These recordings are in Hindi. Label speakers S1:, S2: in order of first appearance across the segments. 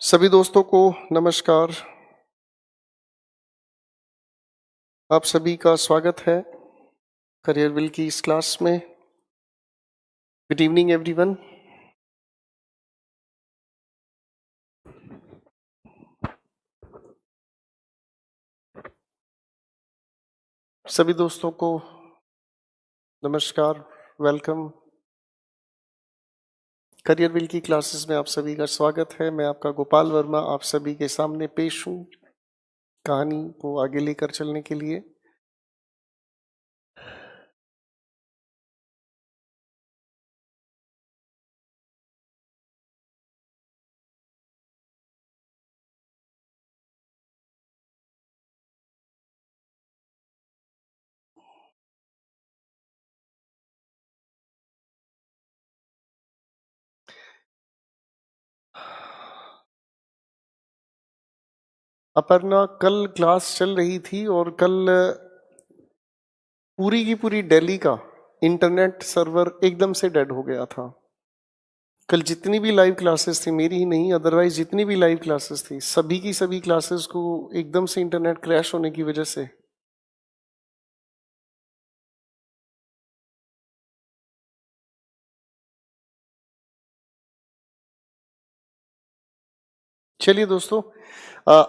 S1: सभी दोस्तों को नमस्कार। आप सभी का स्वागत है करियर विल की इस क्लास में। Good evening everyone. सभी दोस्तों को नमस्कार, वेलकम। करियर विल की क्लासेस में आप सभी का स्वागत है। मैं आपका गोपाल वर्मा आप सभी के सामने पेश हूँ कहानी को आगे लेकर चलने के लिए। अपर्णा, कल क्लास चल रही थी और कल पूरी की पूरी दिल्ली का इंटरनेट सर्वर एकदम से डेड हो गया था। कल जितनी भी लाइव क्लासेस थी, मेरी ही नहीं अदरवाइज जितनी भी लाइव क्लासेस थी, सभी की सभी क्लासेस को एकदम से इंटरनेट क्रैश होने की वजह से चलिए दोस्तों,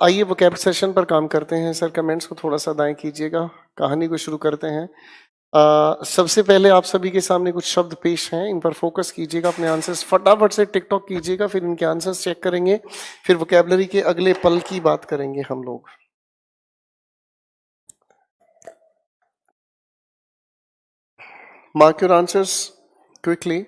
S1: आइए वोकैब सेशन पर काम करते हैं। सर कमेंट्स को थोड़ा सा दाएं कीजिएगा, कहानी को शुरू करते हैं। सबसे पहले आप सभी के सामने कुछ शब्द पेश हैं, इन पर फोकस कीजिएगा, अपने आंसर्स फटाफट से टिकटॉक कीजिएगा, फिर इनके आंसर्स चेक करेंगे, फिर वोकैबुलरी के अगले पल की बात करेंगे हम लोग। Mark your answers quickly.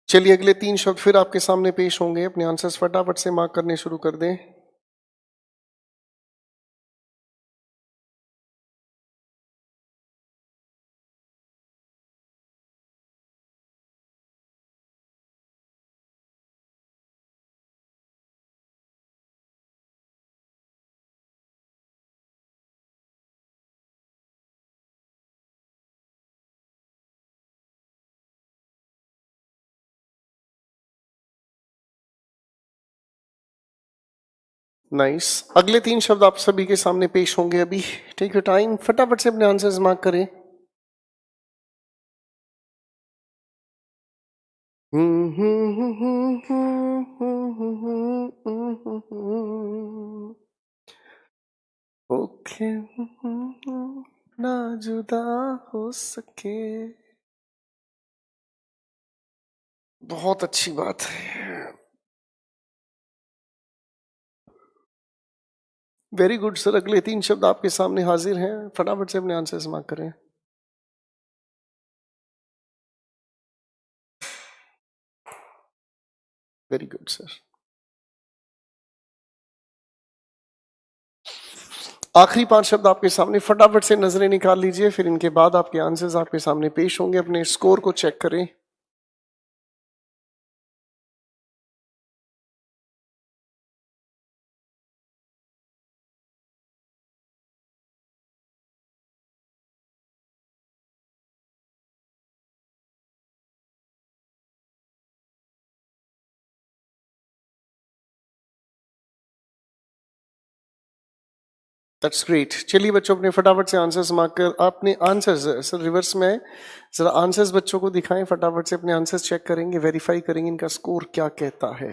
S1: चलिए अगले 3 शब्द फिर आपके सामने पेश होंगे, अपने आंसर्स फटाफट से मार्क करने शुरू कर दें। नाइस। अगले 3 शब्द आप सभी के सामने पेश होंगे अभी। टेक योर टाइम, फटाफट से अपने आंसर्स मार्क करें। ओके, ना जुदा हो सके। बहुत अच्छी बात है, वेरी गुड सर। अगले 3 शब्द आपके सामने हाजिर हैं, फटाफट से अपने आंसर्स मार्क करें। Very good sir. आखिरी 5 शब्द आपके सामने, फटाफट से नजरें निकाल लीजिए, फिर इनके बाद आपके आंसर्स आपके सामने पेश होंगे। अपने स्कोर को चेक करें। That's great. चलिए बच्चों, अपने फटाफट से आंसर्स मार्क कर, आपने आंसर्स सर रिवर्स में है, जरा आंसर्स बच्चों को दिखाएं, फटाफट से अपने आंसर्स चेक करेंगे, वेरीफाई करेंगे इनका स्कोर क्या कहता है।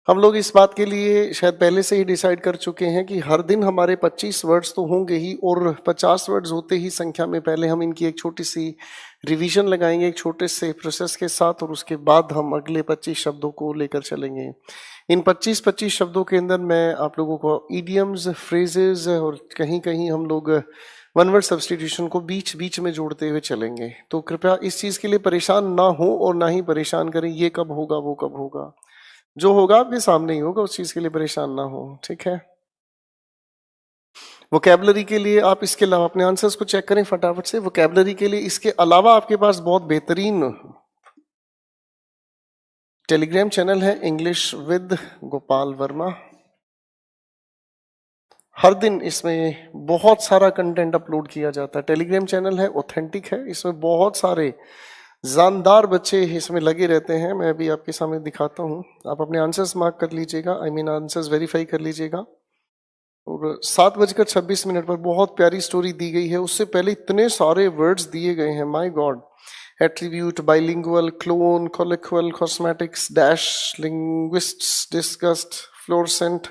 S1: हम लोग इस बात के लिए शायद पहले से ही डिसाइड कर चुके हैं कि हर दिन हमारे 25 वर्ड्स तो होंगे ही, और 50 वर्ड्स होते ही संख्या में पहले हम इनकी एक छोटी सी रिवीजन लगाएंगे एक छोटे से प्रोसेस के साथ, और उसके बाद हम अगले 25 शब्दों को लेकर चलेंगे। इन 25 शब्दों के अंदर मैं आप लोगों को ईडियम्स, फ्रेजेस और कहीं कहीं हम लोग वन वर्ड सब्सटीट्यूशन को बीच बीच में जोड़ते हुए चलेंगे। तो कृपया इस चीज़ के लिए परेशान ना हो और ना ही परेशान करें ये कब होगा वो कब होगा। जो होगा आपके सामने ही होगा, उस चीज के लिए परेशान ना हो, ठीक है। वोकैबुलरी के लिए आप इसके अलावा अपने आंसर्स को चेक करें फटाफट से। वोकैबुलरी के लिए इसके अलावा आपके पास बहुत बेहतरीन टेलीग्राम चैनल है, इंग्लिश विद गोपाल वर्मा। हर दिन इसमें बहुत सारा कंटेंट अपलोड किया जाता है। टेलीग्राम चैनल है, ऑथेंटिक है, इसमें बहुत सारे जानदार बच्चे इसमें लगे रहते हैं। मैं अभी आपके सामने दिखाता हूँ, आप अपने आंसर्स मार्क कर लीजिएगा, आई मीन आंसर्स वेरीफाई कर लीजिएगा। और 7:26 पर बहुत प्यारी स्टोरी दी गई है। उससे पहले इतने सारे वर्ड्स दिए गए हैं, my god. Attribute, bilingual, clone, colloquial, cosmetics, dash, linguists, discussed, fluorescent,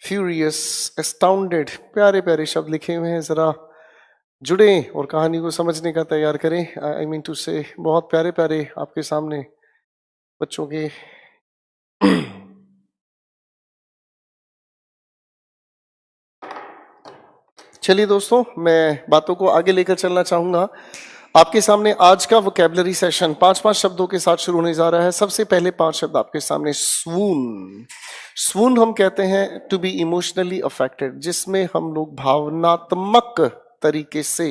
S1: furious, astounded, प्यारे प्यारे शब्द लिखे हुए हैं। जरा जुड़े और कहानी को समझने का तैयार करें। आई मीन टू से बहुत प्यारे प्यारे आपके सामने बच्चों के चलिए दोस्तों, मैं बातों को आगे लेकर चलना चाहूंगा। आपके सामने आज का वोकैबुलरी सेशन 5-5 शब्दों के साथ शुरू होने जा रहा है। सबसे पहले 5 शब्द आपके सामने। स्वून। स्वून हम कहते हैं टू बी इमोशनली अफेक्टेड, जिसमें हम लोग भावनात्मक तरीके से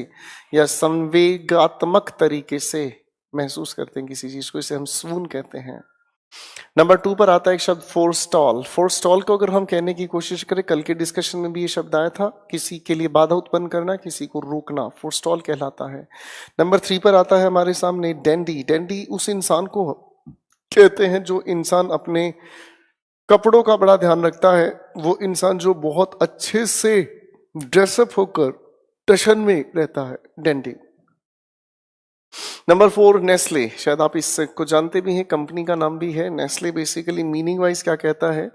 S1: या संवेगात्मक तरीके से महसूस करते हैं किसी चीज को, इसे हम स्वून कहते हैं। नंबर 2 पर आता है एक शब्द फोरस्टॉल। फोरस्टॉल को अगर हम कहने की कोशिश करें, कल के डिस्कशन में भी ये शब्द आया था, किसी के लिए बाधा उत्पन्न करना, किसी को रोकना, फोरस्टॉल कहलाता है। नंबर 3 पर आता है हमारे सामने डैंडी। डैंडी उस इंसान को कहते हैं जो इंसान अपने कपड़ों का बड़ा ध्यान रखता है, वो इंसान जो बहुत अच्छे से ड्रेसअप होकर टशन में रहता है, डैंडी। Number 4 Nestle. शायद आप इसको जानते भी हैं, कंपनी का नाम भी है नेस्ले। बेसिकली मीनिंग वाइज क्या कहता है,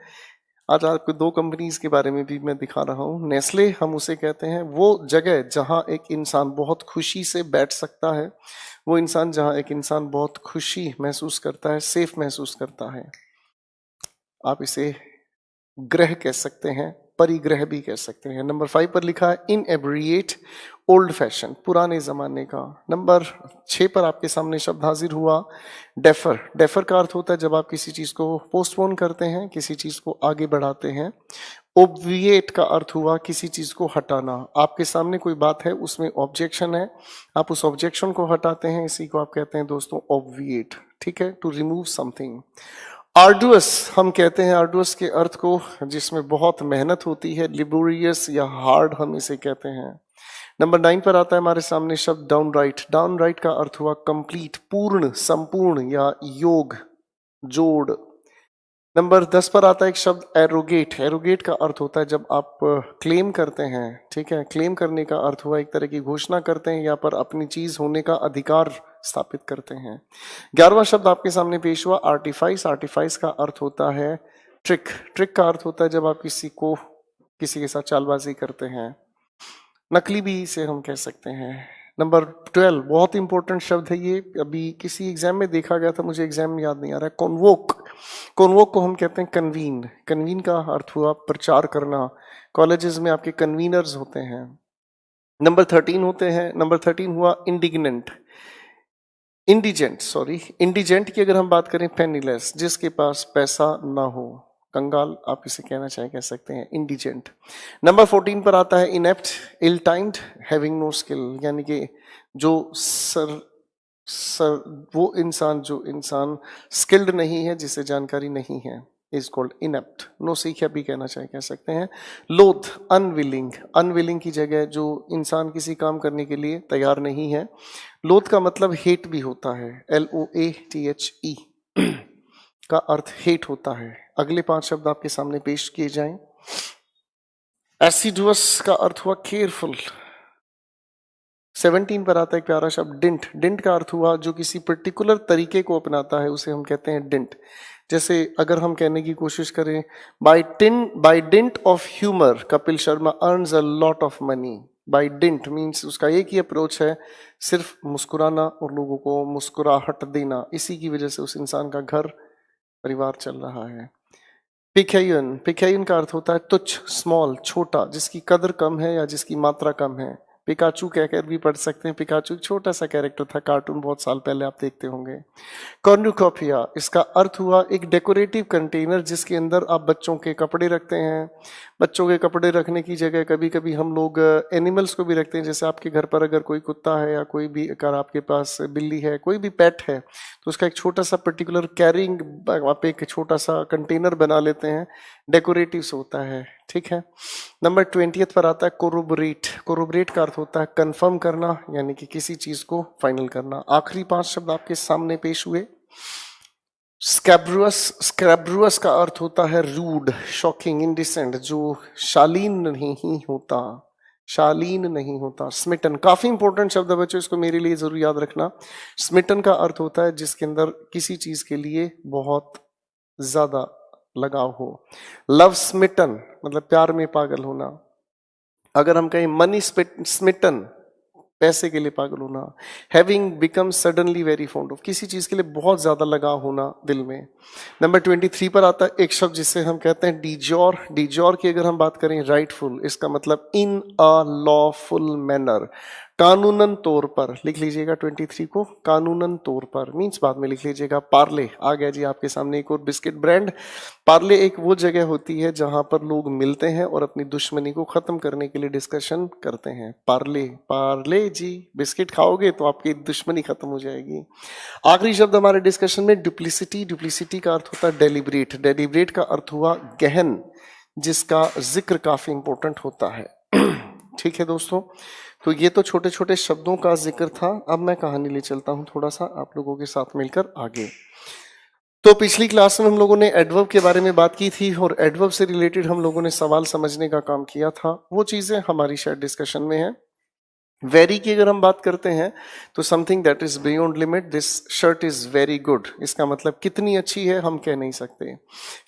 S1: आज आपको 2 कंपनीज के बारे में भी मैं दिखा रहा हूं। नेस्ले हम उसे कहते हैं वो जगह जहां एक इंसान बहुत खुशी से बैठ सकता है, वो इंसान जहां एक इंसान बहुत खुशी महसूस करता है, सेफ महसूस करता है। आप इसे ग्रह कह सकते हैं, परिग्रह भी कह सकते हैं। नंबर 5 पर लिखा है इनएब्रिएट, ओल्ड फैशन, पुराने जमाने का। नंबर 6 पर आपके सामने शब्द हाजिर हुआ डेफर। डेफर का अर्थ होता है जब आप किसी चीज को पोस्टपोन करते हैं, किसी चीज को आगे बढ़ाते हैं। ओब्विएट का अर्थ हुआ किसी चीज को हटाना। आपके सामने कोई बात है, उसमें ऑब्जेक्शन है, आप उस ऑब्जेक्शन को हटाते हैं, इसी को आप कहते हैं दोस्तों ओब्विएट। ठीक है, टू रिमूव समथिंग। आर्डुअस हम कहते हैं आर्डुअस के अर्थ को जिसमें बहुत मेहनत होती है, लिबोरियस या हार्ड हम इसे कहते हैं। नंबर 9 पर आता है हमारे सामने शब्द डाउन राइट। डाउन राइट का अर्थ हुआ कंप्लीट, पूर्ण, संपूर्ण या योग, जोड़। नंबर 10 पर आता है एक शब्द एरोगेट। एरोगेट का अर्थ होता है जब आप क्लेम करते हैं। ठीक है, क्लेम करने का अर्थ हुआ एक तरह की घोषणा करते हैं या पर अपनी चीज होने का अधिकार स्थापित करते हैं। 11वां शब्द आपके सामने पेश हुआ आर्टिफाइस। आर्टिफाइस का अर्थ होता है ट्रिक। ट्रिक का अर्थ होता है जब आप किसी के साथ चालबाजी करते हैं, नकली भी इसे हम कह सकते हैं। नंबर 12 बहुत इंपॉर्टेंट शब्द है ये, अभी किसी एग्जाम में देखा गया था, मुझे एग्जाम में याद नहीं आ रहा है। कॉन्वोक। कॉन्वोक को हम कहते हैं कन्वीन। कन्वीन का अर्थ हुआ प्रचार करना। कॉलेजेस में आपके कन्वीनर्स होते हैं। नंबर 13 हुआ इंडिग्नेंट, इंडिजेंट, सॉरी इंडिजेंट की अगर हम बात करें पेनीलेस, जिसके पास पैसा ना हो, कंगाल आप इसे कहना कह सकते हैं, इंडिजेंट। नंबर 14 पर आता है इनेप्ट, इल टाइम्ड, हैविंग नो स्किल, यानी कि जो वो इंसान जो इंसान स्किल्ड नहीं है, जिसे जानकारी नहीं है, इज कॉल्ड इनेप्ट। नो सीखा भी कहना कह सकते हैं। लोथ, अनविलिंग। अनविलिंग की जगह जो इंसान किसी काम करने के लिए तैयार नहीं है। लोथ का मतलब हेट भी होता है, LOATHE का अर्थ हेट होता है। अगले 5 शब्द आपके सामने पेश किए जाएं। एसिडुअस का अर्थ हुआ केयरफुल। 17 पर आता है एक प्यारा शब्द डिंट। डिंट का अर्थ हुआ जो किसी पर्टिकुलर तरीके को अपनाता है, उसे हम कहते हैं डिंट। जैसे अगर हम कहने की कोशिश करें by dint of humour Kapil Sharma earns a lot of money. By dint means उसका एक ही अप्रोच है, सिर्फ मुस्कुराना और लोगों को मुस्कुराहट देना, इसी की वजह से उस इंसान का घर परिवार चल रहा है। पिक्यायन का अर्थ होता है तुच्छ, स्मॉल, छोटा, जिसकी कदर कम है या जिसकी मात्रा कम है। पिकाचू कहकर भी पढ़ सकते हैं। पिकाचू एक छोटा सा कैरेक्टर था, कार्टून बहुत साल पहले आप देखते होंगे। कॉर्नुकॉपिया, इसका अर्थ हुआ एक डेकोरेटिव कंटेनर जिसके अंदर आप बच्चों के कपड़े रखते हैं। बच्चों के कपड़े रखने की जगह कभी कभी हम लोग एनिमल्स को भी रखते हैं, जैसे आपके घर पर अगर कोई कुत्ता है या कोई भी, अगर आपके पास बिल्ली है, कोई भी पेट है, तो उसका एक छोटा सा पर्टिकुलर कैरिंग आप एक छोटा सा कंटेनर बना लेते हैं, डेकोरेटिव होता है। ठीक है। नंबर 20 पर आता है कोरोबोरेट। कोरोबोरेट का अर्थ होता है कंफर्म करना, यानी कि किसी चीज को फाइनल करना। आखिरी 5 शब्द आपके सामने पेश हुए। स्कैब्रुअस, स्क्रैब्रुअस का अर्थ होता है रूड, शॉकिंग, इंडिसेंट, जो शालीन नहीं होता, शालीन नहीं होता। स्मिटन, काफी इंपॉर्टेंट शब्द है बच्चों, इसको मेरे लिए जरूर याद रखना। स्मिटन का अर्थ होता है जिसके अंदर किसी चीज के लिए बहुत ज्यादा लगाव हो। लव स्मिटन मतलब प्यार में पागल होना। अगर हम कहें मनी स्मिटन, पैसे के लिए पागल होना। Having become suddenly very fond of, किसी चीज के लिए बहुत ज्यादा लगाव होना दिल में। नंबर 23 पर आता है एक शब्द जिसे हम कहते हैं डिजोर। डिजोर की अगर हम बात करें, राइटफुल, इसका मतलब इन अ लॉफुल मैनर, कानूनन तौर पर। लिख लीजिएगा 23 को, कानूनन तौर पर मींस बाद में लिख लीजिएगा। पार्ले आ गया जी आपके सामने, एक और बिस्किट ब्रांड। पार्ले एक वो जगह होती है जहां पर लोग मिलते हैं और अपनी दुश्मनी को खत्म करने के लिए डिस्कशन करते हैं। पार्ले, पार्ले जी, बिस्किट खाओगे तो आपकी दुश्मनी खत्म हो जाएगी। आखिरी शब्द हमारे डिस्कशन में डुप्लिसिटी। डुप्लिसिटी का अर्थ होता है डेलिब्रेट। डेलिब्रेट का अर्थ हुआ गहन, जिसका जिक्र काफी इंपॉर्टेंट होता है। ठीक है दोस्तों, तो ये तो छोटे छोटे शब्दों का जिक्र था। अब मैं कहानी ले चलता हूं थोड़ा सा आप लोगों के साथ मिलकर आगे। तो पिछली क्लास में हम लोगों ने एडवर्ब के बारे में बात की थी और एडवर्ब से रिलेटेड हम लोगों ने सवाल समझने का काम किया था। वो चीजें हमारी शायद डिस्कशन में है। वेरी की अगर हम बात करते हैं तो something that is beyond limit, this shirt is very good, इसका मतलब कितनी अच्छी है हम कह नहीं सकते।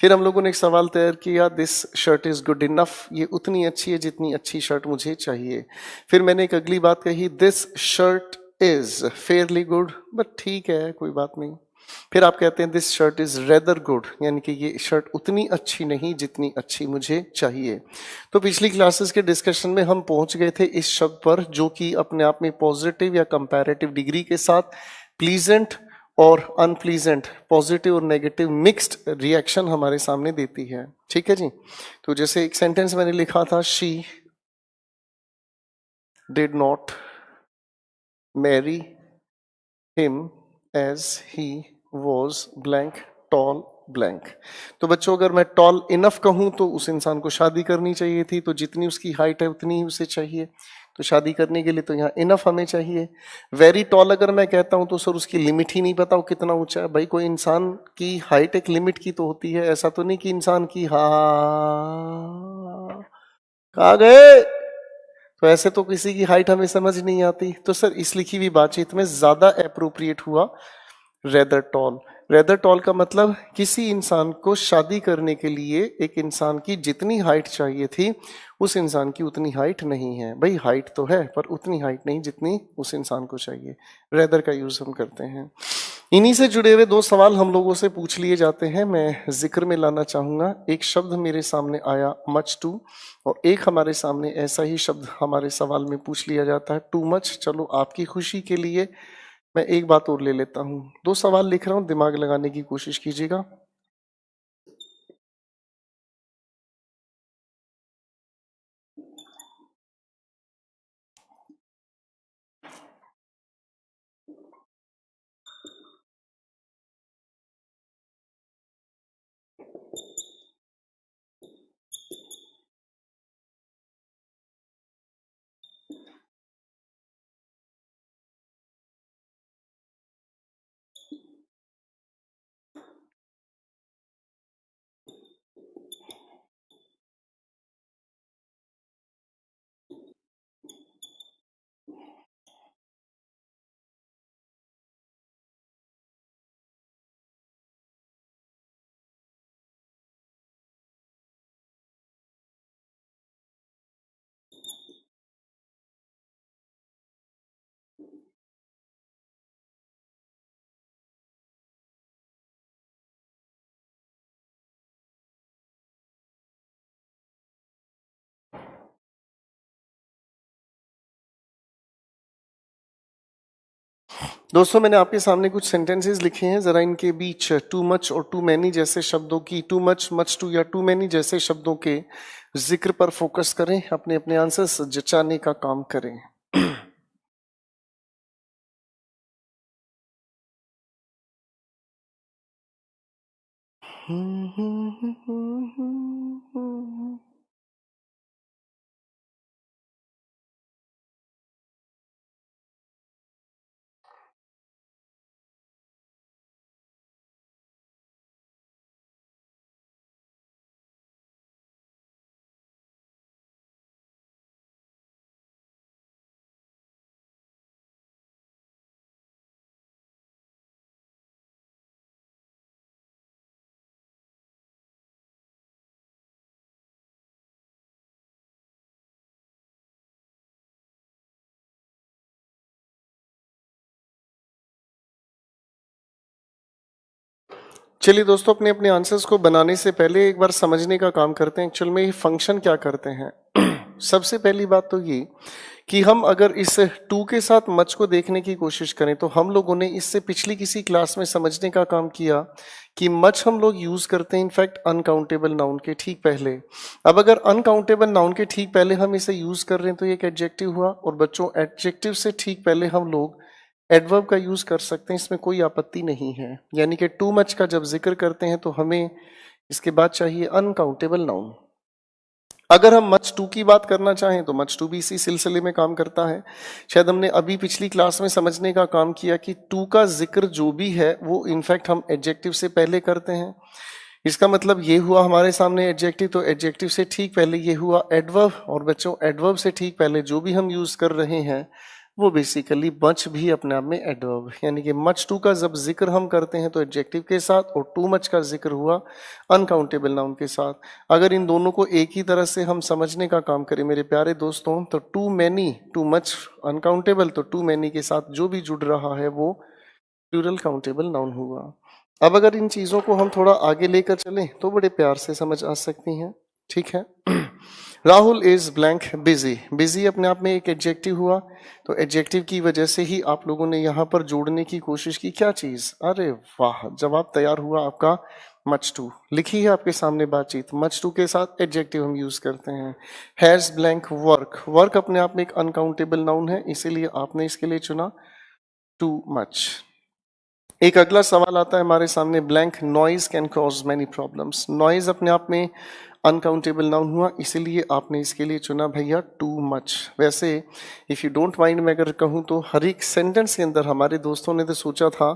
S1: फिर हम लोगों ने एक सवाल तैयार किया, this shirt is good enough, ये उतनी अच्छी है जितनी अच्छी शर्ट मुझे चाहिए। फिर मैंने एक अगली बात कही, this shirt is fairly good, but ठीक है कोई बात नहीं। फिर आप कहते हैं this shirt is rather good, यानी कि ये शर्ट उतनी अच्छी नहीं जितनी अच्छी मुझे चाहिए। तो पिछली क्लासेस के डिस्कशन में हम पहुंच गए थे इस शब्द पर, जो कि अपने आप में पॉजिटिव या कंपैरेटिव डिग्री के साथ प्लीजेंट और अनप्लीजेंट, पॉजिटिव और नेगेटिव मिक्स्ड रिएक्शन हमारे सामने देती है। ठीक है जी। तो जैसे एक सेंटेंस मैंने लिखा था, she did not marry him as he was blank tall blank. तो बच्चों अगर मैं टॉल इनफ कहूं तो उस इंसान को शादी करनी चाहिए थी, तो जितनी उसकी हाइट है उतनी ही उसे चाहिए, तो शादी करने के लिए तो यहाँ इनफ हमें चाहिए। वेरी टॉल अगर मैं कहता हूं तो सर उसकी लिमिट ही नहीं पता वो कितना ऊंचा है। भाई कोई इंसान की हाइट एक लिमिट की तो होती है, ऐसा तो नहीं कि इंसान की कहा गए, तो ऐसे तो किसी की हाइट हमें समझ नहीं आती। तो सर इस लिखी हुई बातचीत में ज्यादा अप्रोप्रिएट हुआ रेदर टॉल। रेदर टॉल का मतलब किसी इंसान को शादी करने के लिए एक इंसान की जितनी हाइट चाहिए थी उस इंसान की उतनी हाइट नहीं है। भाई हाइट तो है पर उतनी हाइट नहीं जितनी उस इंसान को चाहिए। रेदर का यूज हम करते हैं। इन्हीं से जुड़े हुए 2 सवाल हम लोगों से पूछ लिए जाते हैं, मैं जिक्र में लाना चाहूंगा। एक शब्द मेरे सामने आया मच टू, और एक हमारे सामने ऐसा ही शब्द हमारे सवाल में पूछ लिया जाता है टू मच। चलो आपकी खुशी के लिए मैं एक बात और ले लेता हूं। 2 सवाल लिख रहा हूं, दिमाग लगाने की कोशिश कीजिएगा। दोस्तों मैंने आपके सामने कुछ सेंटेंसेस लिखे हैं, जरा इनके बीच टू मच और टू मैनी जैसे शब्दों की, टू मच, मच टू या टू मैनी जैसे शब्दों के जिक्र पर फोकस करें, अपने अपने आंसर्स जचाने का काम करें। चलिए दोस्तों, अपने अपने आंसर्स को बनाने से पहले एक बार समझने का काम करते हैं एक्चुअल में ये फंक्शन क्या करते हैं। सबसे पहली बात तो ये कि हम अगर इस टू के साथ मच को देखने की कोशिश करें तो हम लोगों ने इससे पिछली किसी क्लास में समझने का काम किया कि मच हम लोग यूज करते हैं इनफैक्ट अनकाउंटेबल नाउन के ठीक पहले। अब अगर अनकाउंटेबल नाउन के ठीक पहले हम इसे यूज कर रहे हैं तो ये एक एडजेक्टिव हुआ, और बच्चों एडजेक्टिव से ठीक पहले हम लोग एडवर्ब का यूज कर सकते हैं, इसमें कोई आपत्ति नहीं है। यानी कि टू मच का जब जिक्र करते हैं तो हमें इसके बाद चाहिए अनकाउंटेबल नाउन। अगर हम मच टू की बात करना चाहें तो मच टू भी इसी सिलसिले में काम करता है। शायद हमने अभी पिछली क्लास में समझने का काम किया कि टू का जिक्र जो भी है वो इनफैक्ट हम एडजेक्टिव से पहले करते हैं। इसका मतलब ये हुआ हमारे सामने एडजेक्टिव, तो एडजेक्टिव से ठीक पहले ये हुआ एडवर्ब, और बच्चों एडवर्ब से ठीक पहले जो भी हम यूज कर रहे हैं वो बेसिकली मच भी अपने आप में एडवर्ब, यानी कि मच टू का जब जिक्र हम करते हैं तो एडजेक्टिव के साथ, और टू मच का जिक्र हुआ अनकाउंटेबल नाउन के साथ। अगर इन दोनों को एक ही तरह से हम समझने का काम करें मेरे प्यारे दोस्तों, तो too many, too much uncountable, तो टू मैनी के साथ जो भी जुड़ रहा है वो प्लूरल काउंटेबल नाउन हुआ। अब अगर इन चीजों को हम थोड़ा आगे लेकर चलें तो बड़े प्यार से समझ आ सकती हैं, ठीक है। Rahul is blank busy, busy अपने आप में एक एडजेक्टिव हुआ, तो एडजेक्टिव की वजह से ही आप लोगों ने यहां पर जोड़ने की कोशिश की क्या चीज, अरे वाह, जवाब तैयार हुआ आपका मच टू। लिखी है आपके सामने बातचीत, मच टू के साथ एडजेक्टिव हम यूज करते हैं। हैज ब्लैंक वर्क, वर्क अपने आप में एक अनकाउंटेबल नाउन है, इसीलिए आपने इसके लिए चुना टू मच। एक अगला सवाल आता है हमारे सामने, blank noise can cause many problems, noise अपने आप में अनकाउंटेबल नाउन हुआ, इसीलिए आपने इसके लिए चुना भैया टू मच। वैसे इफ यू डोंट माइंड मैं अगर कहूँ तो हर एक सेंटेंस के अंदर हमारे दोस्तों ने तो सोचा था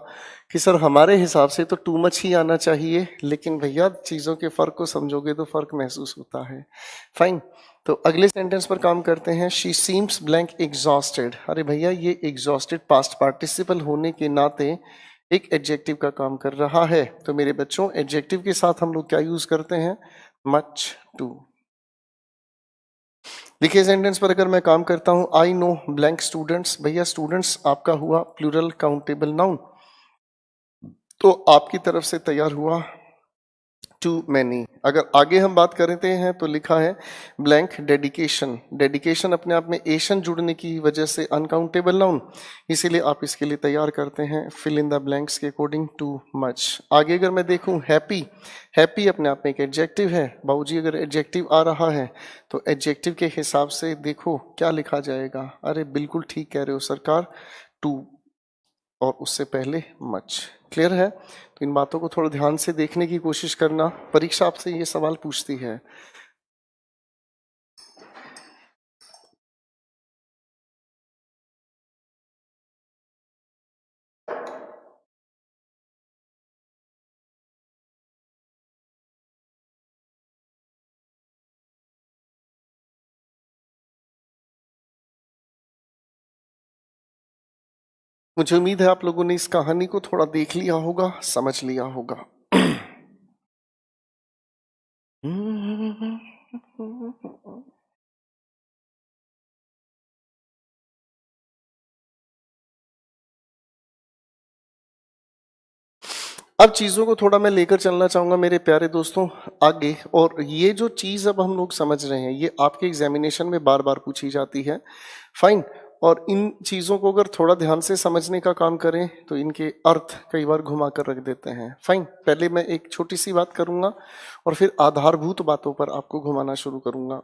S1: कि सर हमारे हिसाब से तो टू मच ही आना चाहिए, लेकिन भैया चीज़ों के फर्क को समझोगे तो फर्क महसूस होता है। फाइन, तो अगले सेंटेंस पर काम करते हैं। शी सीम्स ब्लैंक एग्जॉस्टेड, अरे भैया ये एग्जॉस्टेड पास्ट पार्टिसिपल होने के नाते एक एडजेक्टिव का काम कर रहा है, तो मेरे बच्चों एडजेक्टिव के साथ हम लोग क्या यूज करते हैं, मच टू। देखिए सेंटेंस पर अगर मैं काम करता हूं, आई नो ब्लैंक स्टूडेंट्स, भैया स्टूडेंट्स आपका हुआ प्लूरल काउंटेबल नाउन, तो आपकी तरफ से तैयार हुआ टू मैनी। अगर आगे हम बात करते हैं तो लिखा है ब्लैंक डेडिकेशन, डेडिकेशन अपने आप में एशन जुड़ने की वजह से अनकाउंटेबल नाउन, इसीलिए आप इसके लिए तैयार करते हैं फिल इन द ब्लैंक्स के अकॉर्डिंग टू मच। आगे अगर मैं देखूं हैप्पी, हैप्पी अपने आप में एक एडजेक्टिव है, बाबूजी अगर एडजेक्टिव आ रहा है तो एडजेक्टिव के हिसाब से देखो क्या लिखा जाएगा, अरे बिल्कुल ठीक कह रहे हो सरकार, टू और उससे पहले मच। क्लियर है, तो इन बातों को थोड़ा ध्यान से देखने की कोशिश करना, परीक्षा आपसे ये सवाल पूछती है। मुझे उम्मीद है आप लोगों ने इस कहानी को थोड़ा देख लिया होगा, समझ लिया होगा। अब चीजों को थोड़ा मैं लेकर चलना चाहूंगा मेरे प्यारे दोस्तों आगे, और ये जो चीज अब हम लोग समझ रहे हैं ये आपके एग्जामिनेशन में बार बार पूछी जाती है। फाइन, और इन चीजों को अगर थोड़ा ध्यान से समझने का काम करें तो इनके अर्थ कई बार घुमा कर रख देते हैं। फाइन, पहले मैं एक छोटी सी बात करूंगा और फिर आधारभूत बातों पर आपको घुमाना शुरू करूंगा।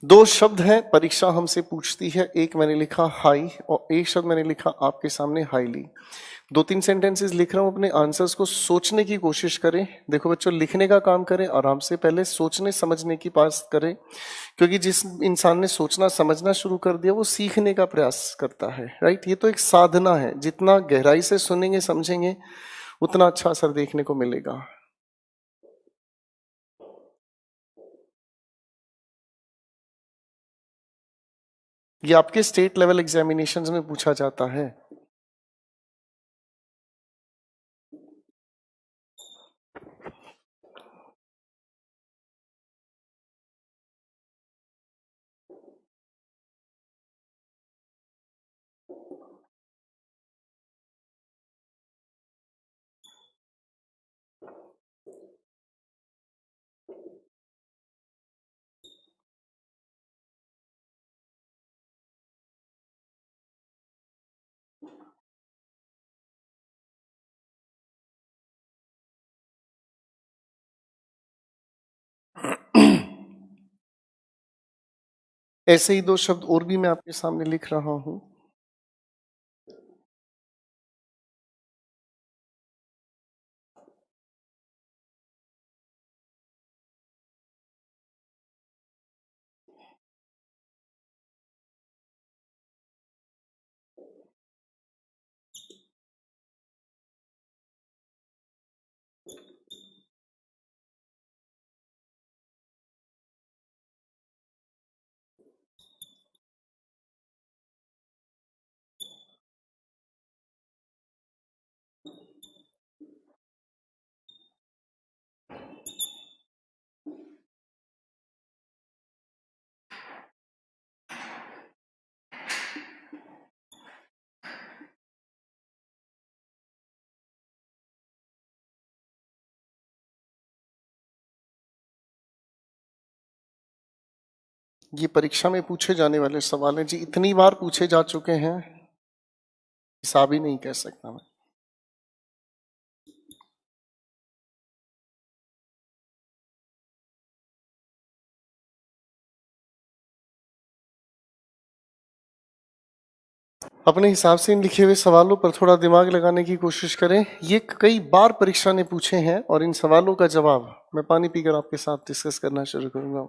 S1: दो शब्द हैं, परीक्षा हमसे पूछती है, एक मैंने लिखा हाई और एक शब्द मैंने लिखा आपके सामने हाईली। 2-3 सेंटेंसेस लिख रहा हूं, अपने आंसर्स को सोचने की कोशिश करें। देखो बच्चों, लिखने का काम करें आराम से, पहले सोचने समझने की बात करें, क्योंकि जिस इंसान ने सोचना समझना शुरू कर दिया वो सीखने का प्रयास करता है, राइट। ये तो एक साधना है, जितना गहराई से सुनेंगे समझेंगे उतना अच्छा असर देखने को मिलेगा। ये आपके स्टेट लेवल एग्जामिनेशंस में पूछा जाता है। ऐसे ही दो शब्द और भी मैं आपके सामने लिख रहा हूं। ये परीक्षा में पूछे जाने वाले सवाल हैं जी, इतनी बार पूछे जा चुके हैं, हिसाब ही नहीं कह सकता मैं। अपने हिसाब से इन लिखे हुए सवालों पर थोड़ा दिमाग लगाने की कोशिश करें। ये कई बार परीक्षा ने पूछे हैं और इन सवालों का जवाब मैं पानी पीकर आपके साथ डिस्कस करना शुरू करूंगा।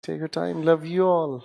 S1: Take your time, love you all.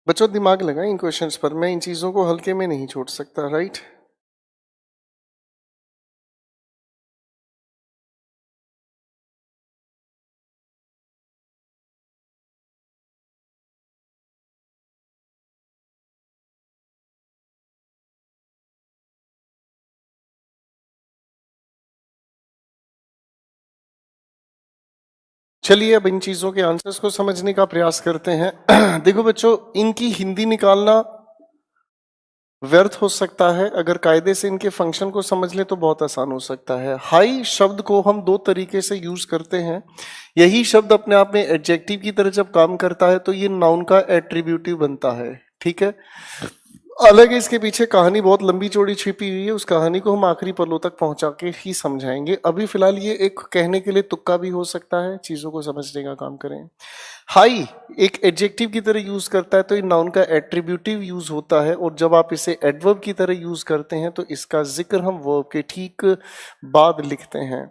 S1: बच्चों दिमाग लगाएं इन क्वेश्चंस पर, मैं इन चीजों को हल्के में नहीं छोड़ सकता, राइट। चलिए अब इन चीजों के आंसर्स को समझने का प्रयास करते हैं। देखो बच्चों, इनकी हिंदी निकालना व्यर्थ हो सकता है, अगर कायदे से इनके फंक्शन को समझ ले तो बहुत आसान हो सकता है। हाई शब्द को हम दो तरीके से यूज करते हैं। यही शब्द अपने आप में एडजेक्टिव की तरह जब काम करता है तो ये नाउन का एट्रीब्यूटिव बनता है, ठीक है। अलग है, इसके पीछे कहानी बहुत लंबी चौड़ी छिपी हुई है, उस कहानी को हम आखिरी पलों तक पहुंचा के ही समझाएंगे। अभी फिलहाल ये एक कहने के लिए तुक्का भी हो सकता है, चीजों को समझने का काम करें। हाई एक एडजेक्टिव की तरह यूज करता है तो ये नाउन का एट्रीब्यूटिव यूज होता है, और जब आप इसे एडवर्ब की तरह यूज करते हैं तो इसका जिक्र हम वर्ब के ठीक बाद लिखते हैं।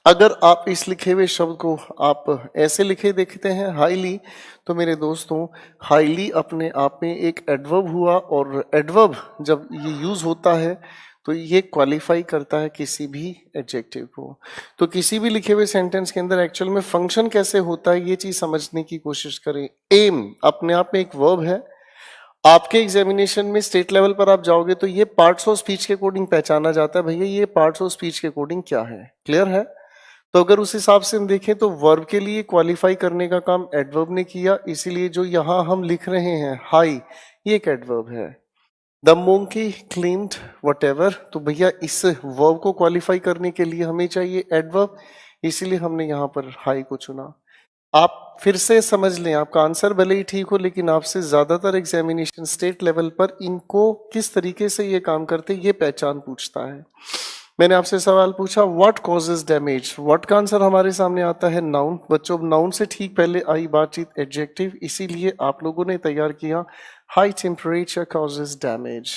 S1: अगर आप इस लिखे हुए शब्द को आप ऐसे लिखे देखते हैं हाईली, तो मेरे दोस्तों हाईली अपने आप में एक एडवर्ब हुआ, और एडवर्ब जब ये यूज होता है तो ये क्वालिफाई करता है किसी भी एडजेक्टिव को। तो किसी भी लिखे हुए सेंटेंस के अंदर एक्चुअल में फंक्शन कैसे होता है ये चीज समझने की कोशिश करें। एम अपने आप में एक वर्ब है। आपके एग्जामिनेशन में स्टेट लेवल पर आप जाओगे तो ये पार्ट्स ऑफ स्पीच के अकॉर्डिंग पहचाना जाता है, भैया ये पार्ट्स ऑफ स्पीच के अकॉर्डिंग क्या है, क्लियर है। तो अगर उस हिसाब से हम देखें तो वर्ब के लिए क्वालिफाई करने का काम एडवर्ब ने किया, इसीलिए जो यहां हम लिख रहे हैं हाई, ये एक एडवर्ब है। द मोंकी क्लेम्ड वटेवर, तो भैया इस वर्ब को क्वालिफाई करने के लिए हमें चाहिए एडवर्ब, इसीलिए हमने यहां पर हाई को चुना। आप फिर से समझ लें, आपका आंसर भले ही ठीक हो, लेकिन आपसे ज्यादातर एग्जामिनेशन स्टेट लेवल पर इनको किस तरीके से ये काम करते ये पहचान पूछता है। मैंने आपसे सवाल पूछा व्हाट कॉजेज डैमेज, व्हाट का आंसर हमारे सामने आता है नाउन। बच्चों नाउन से ठीक पहले आई बातचीत एडजेक्टिव, इसीलिए आप लोगों ने तैयार किया high temperature causes damage.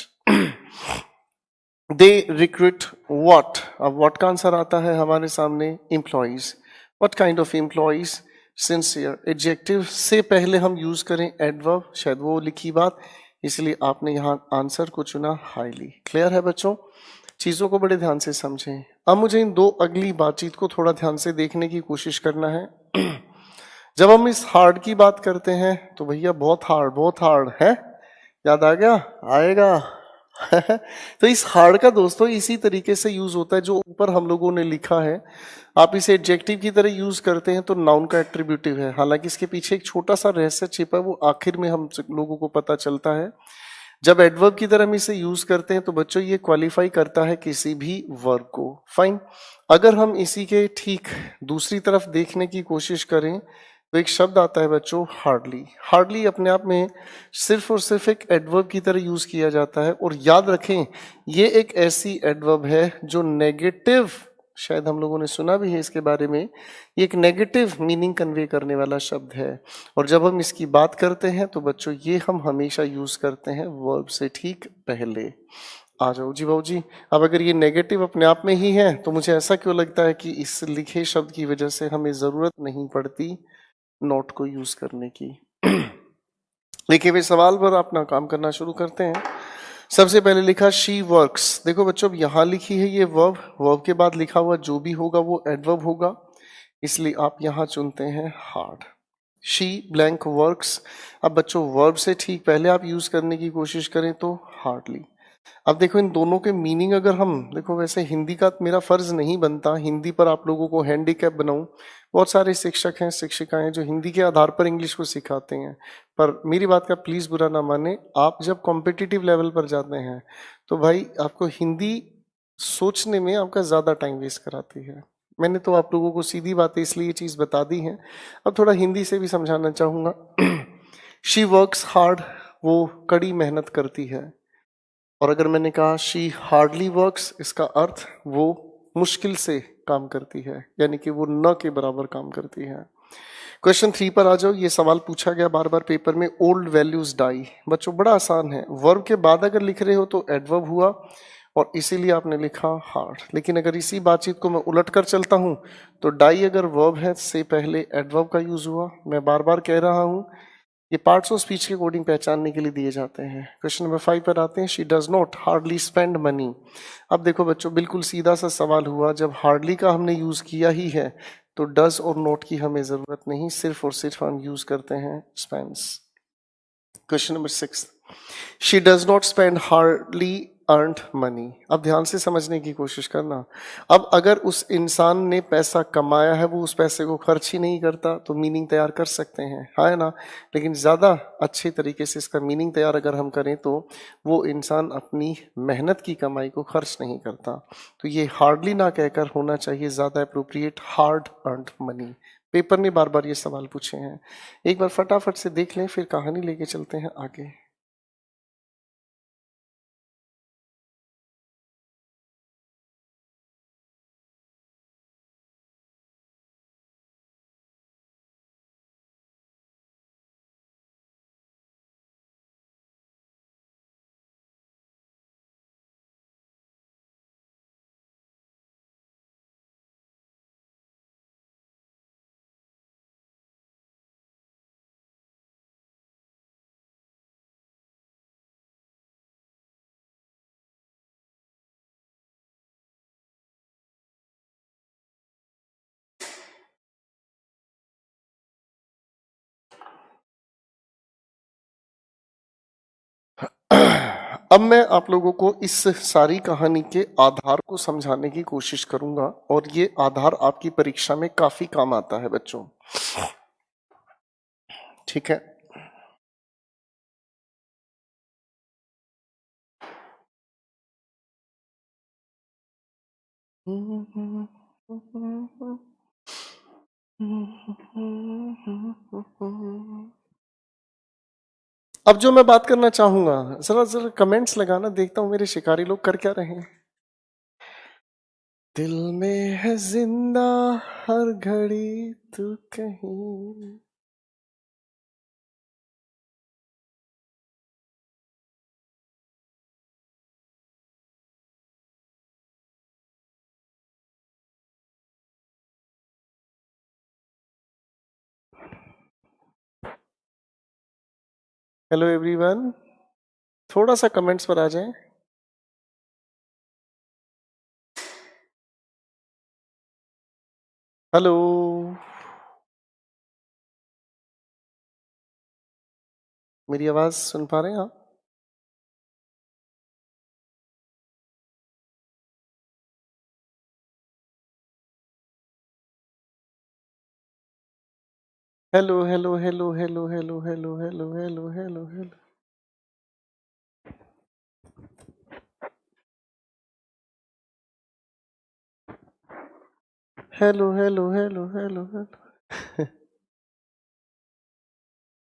S1: They recruit what, अब व्हाट का आंसर आता है हमारे सामने employees. What kind of employees, sincere. Adjective से पहले हम यूज करें एडवर्ब, शायद वो लिखी बात, इसलिए आपने यहाँ आंसर को चुना हाईली। क्लियर है बच्चों, चीजों को बड़े ध्यान से समझें। अब मुझे इन दो अगली बातचीत को थोड़ा ध्यान से देखने की कोशिश करना है। जब हम इस हार्ड की बात करते हैं तो भैया बहुत हार्ड है, याद आ गया, आएगा। तो इस हार्ड का दोस्तों इसी तरीके से यूज होता है जो ऊपर हम लोगों ने लिखा है। आप इसे एडजेक्टिव की तरह यूज करते हैं तो नाउन का एट्रीब्यूटिव है, हालांकि इसके पीछे एक छोटा सा रहस्य छिपा है, वो आखिर में हम लोगों को पता चलता है। जब एडवर्ब की तरह हम इसे यूज करते हैं तो बच्चों ये क्वालिफाई करता है किसी भी वर्ब को, फाइन। अगर हम इसी के ठीक दूसरी तरफ देखने की कोशिश करें तो एक शब्द आता है बच्चों हार्डली। हार्डली अपने आप में सिर्फ और सिर्फ एक एडवर्ब की तरह यूज किया जाता है, और याद रखें ये एक ऐसी एडवर्ब है जो नेगेटिव, शायद हम लोगों ने सुना भी है इसके बारे में, ये एक नेगेटिव मीनिंग कन्वे करने वाला शब्द है। और जब हम इसकी बात करते हैं तो बच्चों ये हम हमेशा यूज करते हैं वर्ब से ठीक पहले। आ जाओ जी बाबू जी। अब अगर ये नेगेटिव अपने आप में ही है तो मुझे ऐसा क्यों लगता है कि इस लिखे शब्द की वजह से हमें जरूरत नहीं पड़ती नोट को यूज करने की। लिखे हुए सवाल पर अपना काम करना शुरू करते हैं। सबसे पहले लिखा शी वर्क्स। देखो बच्चों अब यहां लिखी है ये वर्ब, वर्ब के बाद लिखा हुआ जो भी होगा वो एडवर्ब होगा, इसलिए आप यहां चुनते हैं हार्ड। She blank works. अब बच्चों वर्ब से ठीक पहले आप यूज करने की कोशिश करें तो हार्डली। अब देखो इन दोनों के मीनिंग अगर हम देखो, वैसे हिंदी का मेरा फर्ज नहीं बनता हिंदी पर आप लोगों को हैंडीकैप बनाऊं, बहुत सारे शिक्षक हैं शिक्षिकाएं जो हिंदी के आधार पर इंग्लिश को सिखाते हैं, पर मेरी बात का प्लीज बुरा ना माने। आप जब कॉम्पिटिटिव लेवल पर जाते हैं तो भाई आपको हिंदी सोचने में आपका ज्यादा टाइम वेस्ट कराती है। मैंने तो आप लोगों को सीधी बातें इसलिए ये चीज बता दी है, अब थोड़ा हिंदी से भी समझाना चाहूंगा। शी वर्क्स हार्ड, वो कड़ी मेहनत करती है। और अगर मैंने कहा शी हार्डली वर्क्स, इसका अर्थ वो मुश्किल से काम करती है, यानी कि वो न के बराबर काम करती है। क्वेश्चन 3 पर आ जाओ। ये सवाल पूछा गया बार बार पेपर में, ओल्ड वैल्यूज डाई। बच्चों बड़ा आसान है, वर्ब के बाद अगर लिख रहे हो तो एडवर्ब हुआ और इसीलिए आपने लिखा हार्ड। लेकिन अगर इसी बातचीत को मैं उलट कर चलता हूं तो डाई अगर वर्ब है से पहले एडवर्ब का यूज हुआ। मैं बार बार कह रहा हूं ये पार्ट्स ऑफ स्पीच के कोडिंग पहचानने के लिए दिए जाते हैं। क्वेश्चन नंबर 5 पर आते हैं। She does not hardly spend money. अब देखो बच्चों बिल्कुल सीधा सा सवाल हुआ, जब हार्डली का हमने यूज किया ही है तो डज और नोट की हमें जरूरत नहीं, सिर्फ और सिर्फ हम यूज करते हैं spends. Question number 6, she does not spend hardly earned money. अब ध्यान से समझने की कोशिश करना। अब अगर उस इंसान ने पैसा कमाया है वो उस पैसे को खर्च ही नहीं करता तो मीनिंग तैयार कर सकते हैं, है ना। लेकिन ज़्यादा अच्छे तरीके से इसका मीनिंग तैयार अगर हम करें तो वो इंसान अपनी मेहनत की कमाई को खर्च नहीं करता। तो ये हार्डली ना कहकर होना चाहिए ज़्यादा appropriate hard earned money. Paper ने बार बार ये सवाल पूछे हैं, एक बार फटाफट से देख लें फिर कहानी लेके चलते हैं आगे। अब मैं आप लोगों को इस सारी कहानी के आधार को समझाने की कोशिश करूंगा और ये आधार आपकी परीक्षा में काफी काम आता है बच्चों। ठीक है, अब जो मैं बात करना चाहूंगा, जरा जरा कमेंट्स लगाना, देखता हूं मेरे शिकारी लोग कर क्या रहे हैं। दिल में है जिंदा हर घड़ी तू कहीं। हेलो एवरीवन, थोड़ा सा कमेंट्स पर आ जाएं। हेलो, मेरी आवाज सुन पा रहे हैं आप? Hello hello hello hello hello hello hello hello hello hello. Hello hello hello hello hello.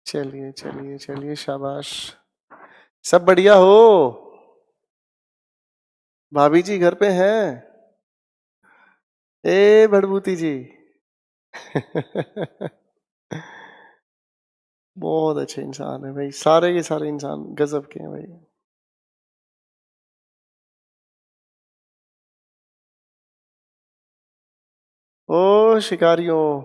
S1: चलिए चलिए चलिए, शाबाश। सब बढ़िया हो? भाभी जी घर पे हैं? ए भड़बूती जी। बहुत अच्छे इंसान है भाई, सारे के सारे इंसान गजब के हैं भाई। ओ शिकारियों,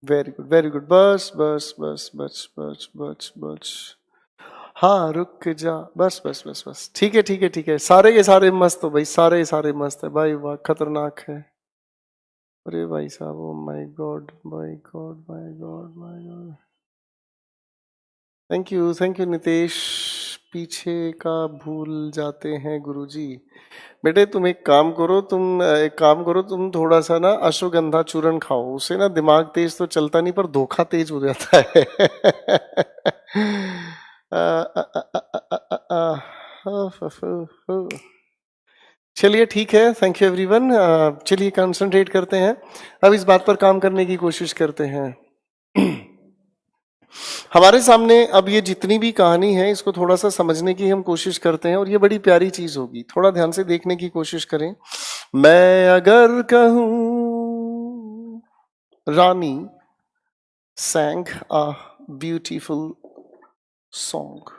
S1: वेरी गुड वेरी गुड, बस बस बस बस बस बस बस। हाँ रुक जा, बस बस बस बस, ठीक है ठीक है ठीक है, सारे के सारे मस्त हो भाई, सारे के सारे मस्त है भाई, वाह खतरनाक है। अरे भाई साहब, oh my God my God my God my God. Thank you Nitesh. पीछे का भूल जाते हैं गुरुजी। बेटे तुम एक काम करो, तुम थोड़ा सा ना अश्वगंधा चूर्ण खाओ, उससे ना दिमाग तेज तो चलता नहीं पर धोखा तेज हो जाता है। आ, आ, आ, आ, आ, आ, आ, चलिए ठीक है, थैंक यू एवरीवन। चलिए कंसंट्रेट करते हैं, अब इस बात पर काम करने की कोशिश करते हैं। हमारे सामने अब ये जितनी भी कहानी है इसको थोड़ा सा समझने की हम कोशिश करते हैं और ये बड़ी प्यारी चीज होगी, थोड़ा ध्यान से देखने की कोशिश करें। मैं अगर कहूं रानी sang a beautiful song,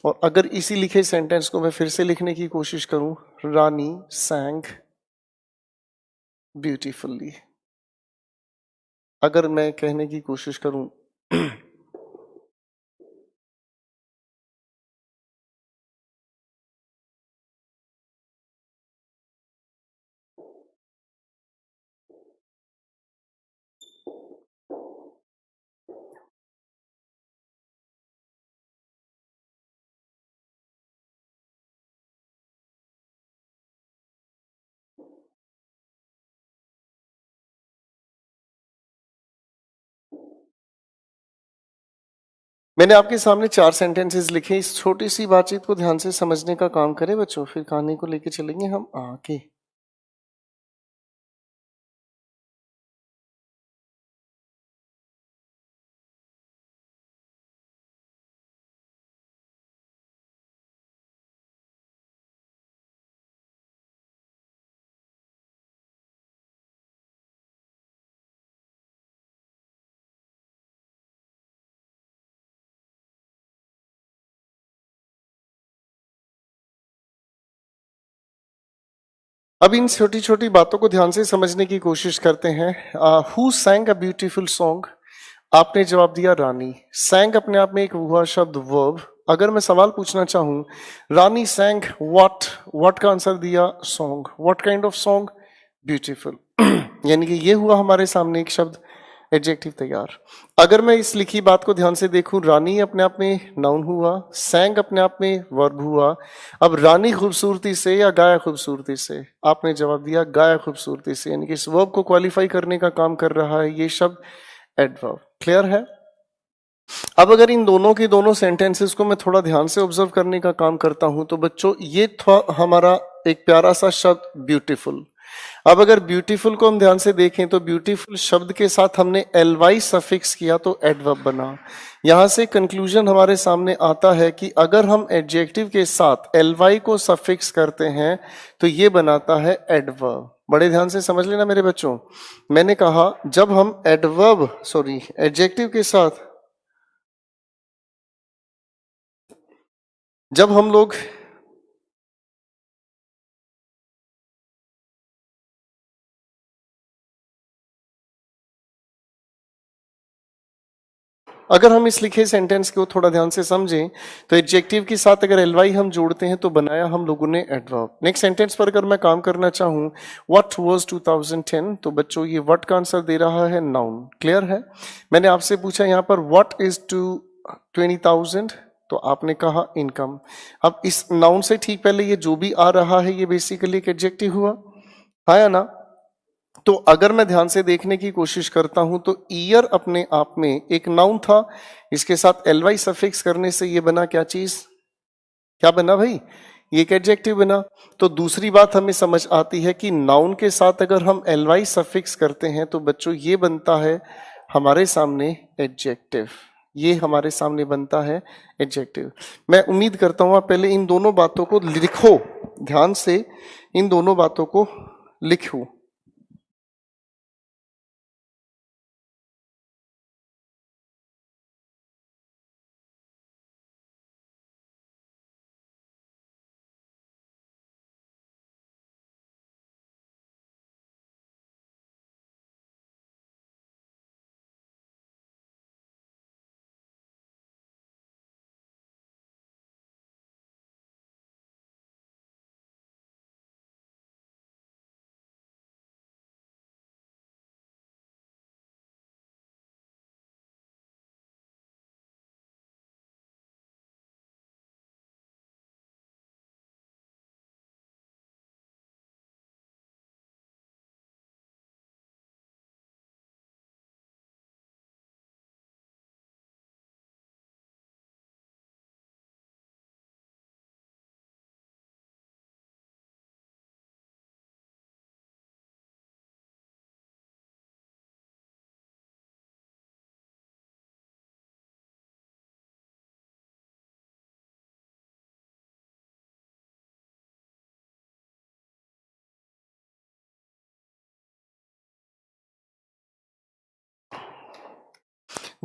S1: और अगर इसी लिखे सेंटेंस को मैं फिर से लिखने की कोशिश करूं, रानी sang beautifully, अगर मैं कहने की कोशिश करूं मैंने आपके सामने 4 सेंटेंसेस लिखे, इस छोटी सी बातचीत को ध्यान से समझने का काम करें बच्चों, फिर कहानी को लेके चलेंगे हम आगे। अब इन छोटी छोटी बातों को ध्यान से समझने की कोशिश करते हैं। Who सैंग a beautiful song? आपने जवाब दिया रानी। सैंग अपने आप में एक हुआ शब्द, वर्ब। अगर मैं सवाल पूछना चाहूं, रानी सैंग व्हाट, व्हाट का आंसर दिया song. What kind of song? Beautiful. यानी कि ये हुआ हमारे सामने एक शब्द एडजेक्टिव तैयार। अगर मैं इस लिखी बात को ध्यान से देखूं, रानी अपने आप में नाउन हुआ, सैंग अपने आप में वर्ब हुआ। अब रानी खूबसूरती से या गाया खूबसूरती से, आपने जवाब दिया गाया खूबसूरती से, यानी कि इस वर्ब को क्वालिफाई करने का काम कर रहा है ये शब्द एडवर्ब। क्लियर है? अब अगर इन दोनों की दोनों सेंटेंसेस को मैं थोड़ा ध्यान से ऑब्जर्व करने का काम करता हूं तो बच्चों ये था हमारा एक प्यारा सा शब्द ब्यूटीफुल। अब अगर ब्यूटीफुल को हम ध्यान से देखें तो ब्यूटीफुल शब्द के साथ हमने ly सफिक्स किया तो एडवर्ब बना। यहां से कंक्लूजन हमारे सामने आता है कि अगर हम एडजेक्टिव के साथ ly को सफिक्स करते हैं तो ये बनाता है एडवर्ब। बड़े ध्यान से समझ लेना मेरे बच्चों, मैंने कहा जब हम एडजेक्टिव के साथ जब हम लोग अगर हम इस लिखे सेंटेंस को थोड़ा ध्यान से समझें तो एडजेक्टिव के साथ अगर ly हम जोड़ते हैं तो बनाया हम लोगों ने एडवर्ब। नेक्स्ट सेंटेंस पर अगर मैं काम करना चाहूं व्हाट वाज 2010, तो बच्चों ये व्हाट का आंसर दे रहा है नाउन। क्लियर है? मैंने आपसे पूछा यहां पर व्हाट इज 20,000, तो आपने कहा इनकम। अब इस नाउन से ठीक पहले ये जो भी आ रहा है ये बेसिकली एक एडजेक्टिव हुआ, हाँ या ना? तो अगर मैं ध्यान से देखने की कोशिश करता हूं तो ईयर अपने आप में एक नाउन था, इसके साथ ly सफिक्स करने से ये बना क्या चीज? क्या बना भाई? ये एक एडजेक्टिव बना। तो दूसरी बात हमें समझ आती है कि नाउन के साथ अगर हम ly सफिक्स करते हैं तो बच्चों ये बनता है हमारे सामने एडजेक्टिव। ये हमारे सामने बनता है एडजेक्टिव। मैं उम्मीद करता हूं आप पहले इन दोनों बातों को लिखो, ध्यान से इन दोनों बातों को लिखो।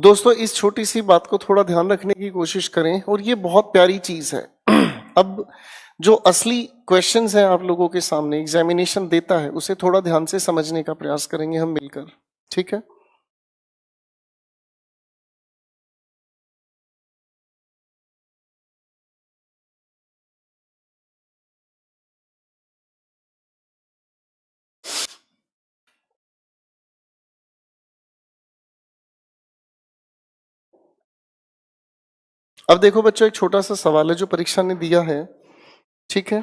S1: दोस्तों इस छोटी सी बात को थोड़ा ध्यान रखने की कोशिश करें और ये बहुत प्यारी चीज है। अब जो असली क्वेश्चंस हैं आप लोगों के सामने एग्जामिनेशन देता है उसे थोड़ा ध्यान से समझने का प्रयास करेंगे हम मिलकर, ठीक है? अब देखो बच्चों एक छोटा सा सवाल है जो परीक्षा ने दिया है, ठीक है?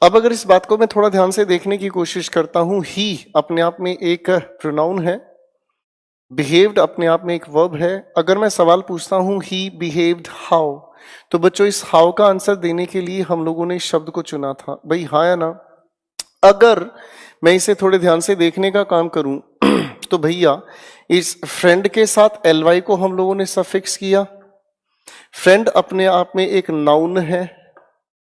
S1: अब अगर इस बात को मैं थोड़ा ध्यान से देखने की कोशिश करता हूं, ही अपने आप में एक प्रोनाउन है, बिहेव्ड अपने आप में एक वर्ब है। अगर मैं सवाल पूछता हूं ही बिहेव्ड हाउ, तो बच्चों इस हाउ का आंसर देने के लिए हम लोगों ने इस शब्द को चुना था, भाई हाँ या ना? अगर मैं इसे थोड़े ध्यान से देखने का काम करूं तो भैया इस फ्रेंड के साथ ly को हम लोगों ने सफिक्स किया। फ्रेंड अपने आप में एक नाउन है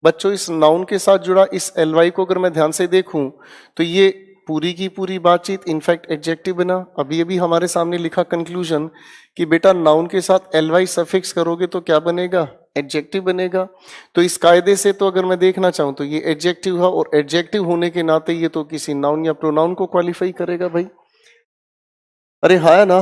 S1: बच्चों, इस नाउन के साथ जुड़ा इस ly को अगर मैं ध्यान से देखूं तो ये पूरी की पूरी बातचीत इनफैक्ट एडजेक्टिव बना। अभी अभी हमारे सामने लिखा कंक्लूजन कि बेटा नाउन के साथ ly सफिक्स करोगे तो क्या बनेगा? एडजेक्टिव बनेगा। तो इस कायदे से तो अगर मैं देखना चाहूं तो ये एडजेक्टिव है, और एडजेक्टिव होने के नाते ये तो किसी नाउन या प्रोनाउन को क्वालिफाई करेगा भाई। अरे हाँ है ना,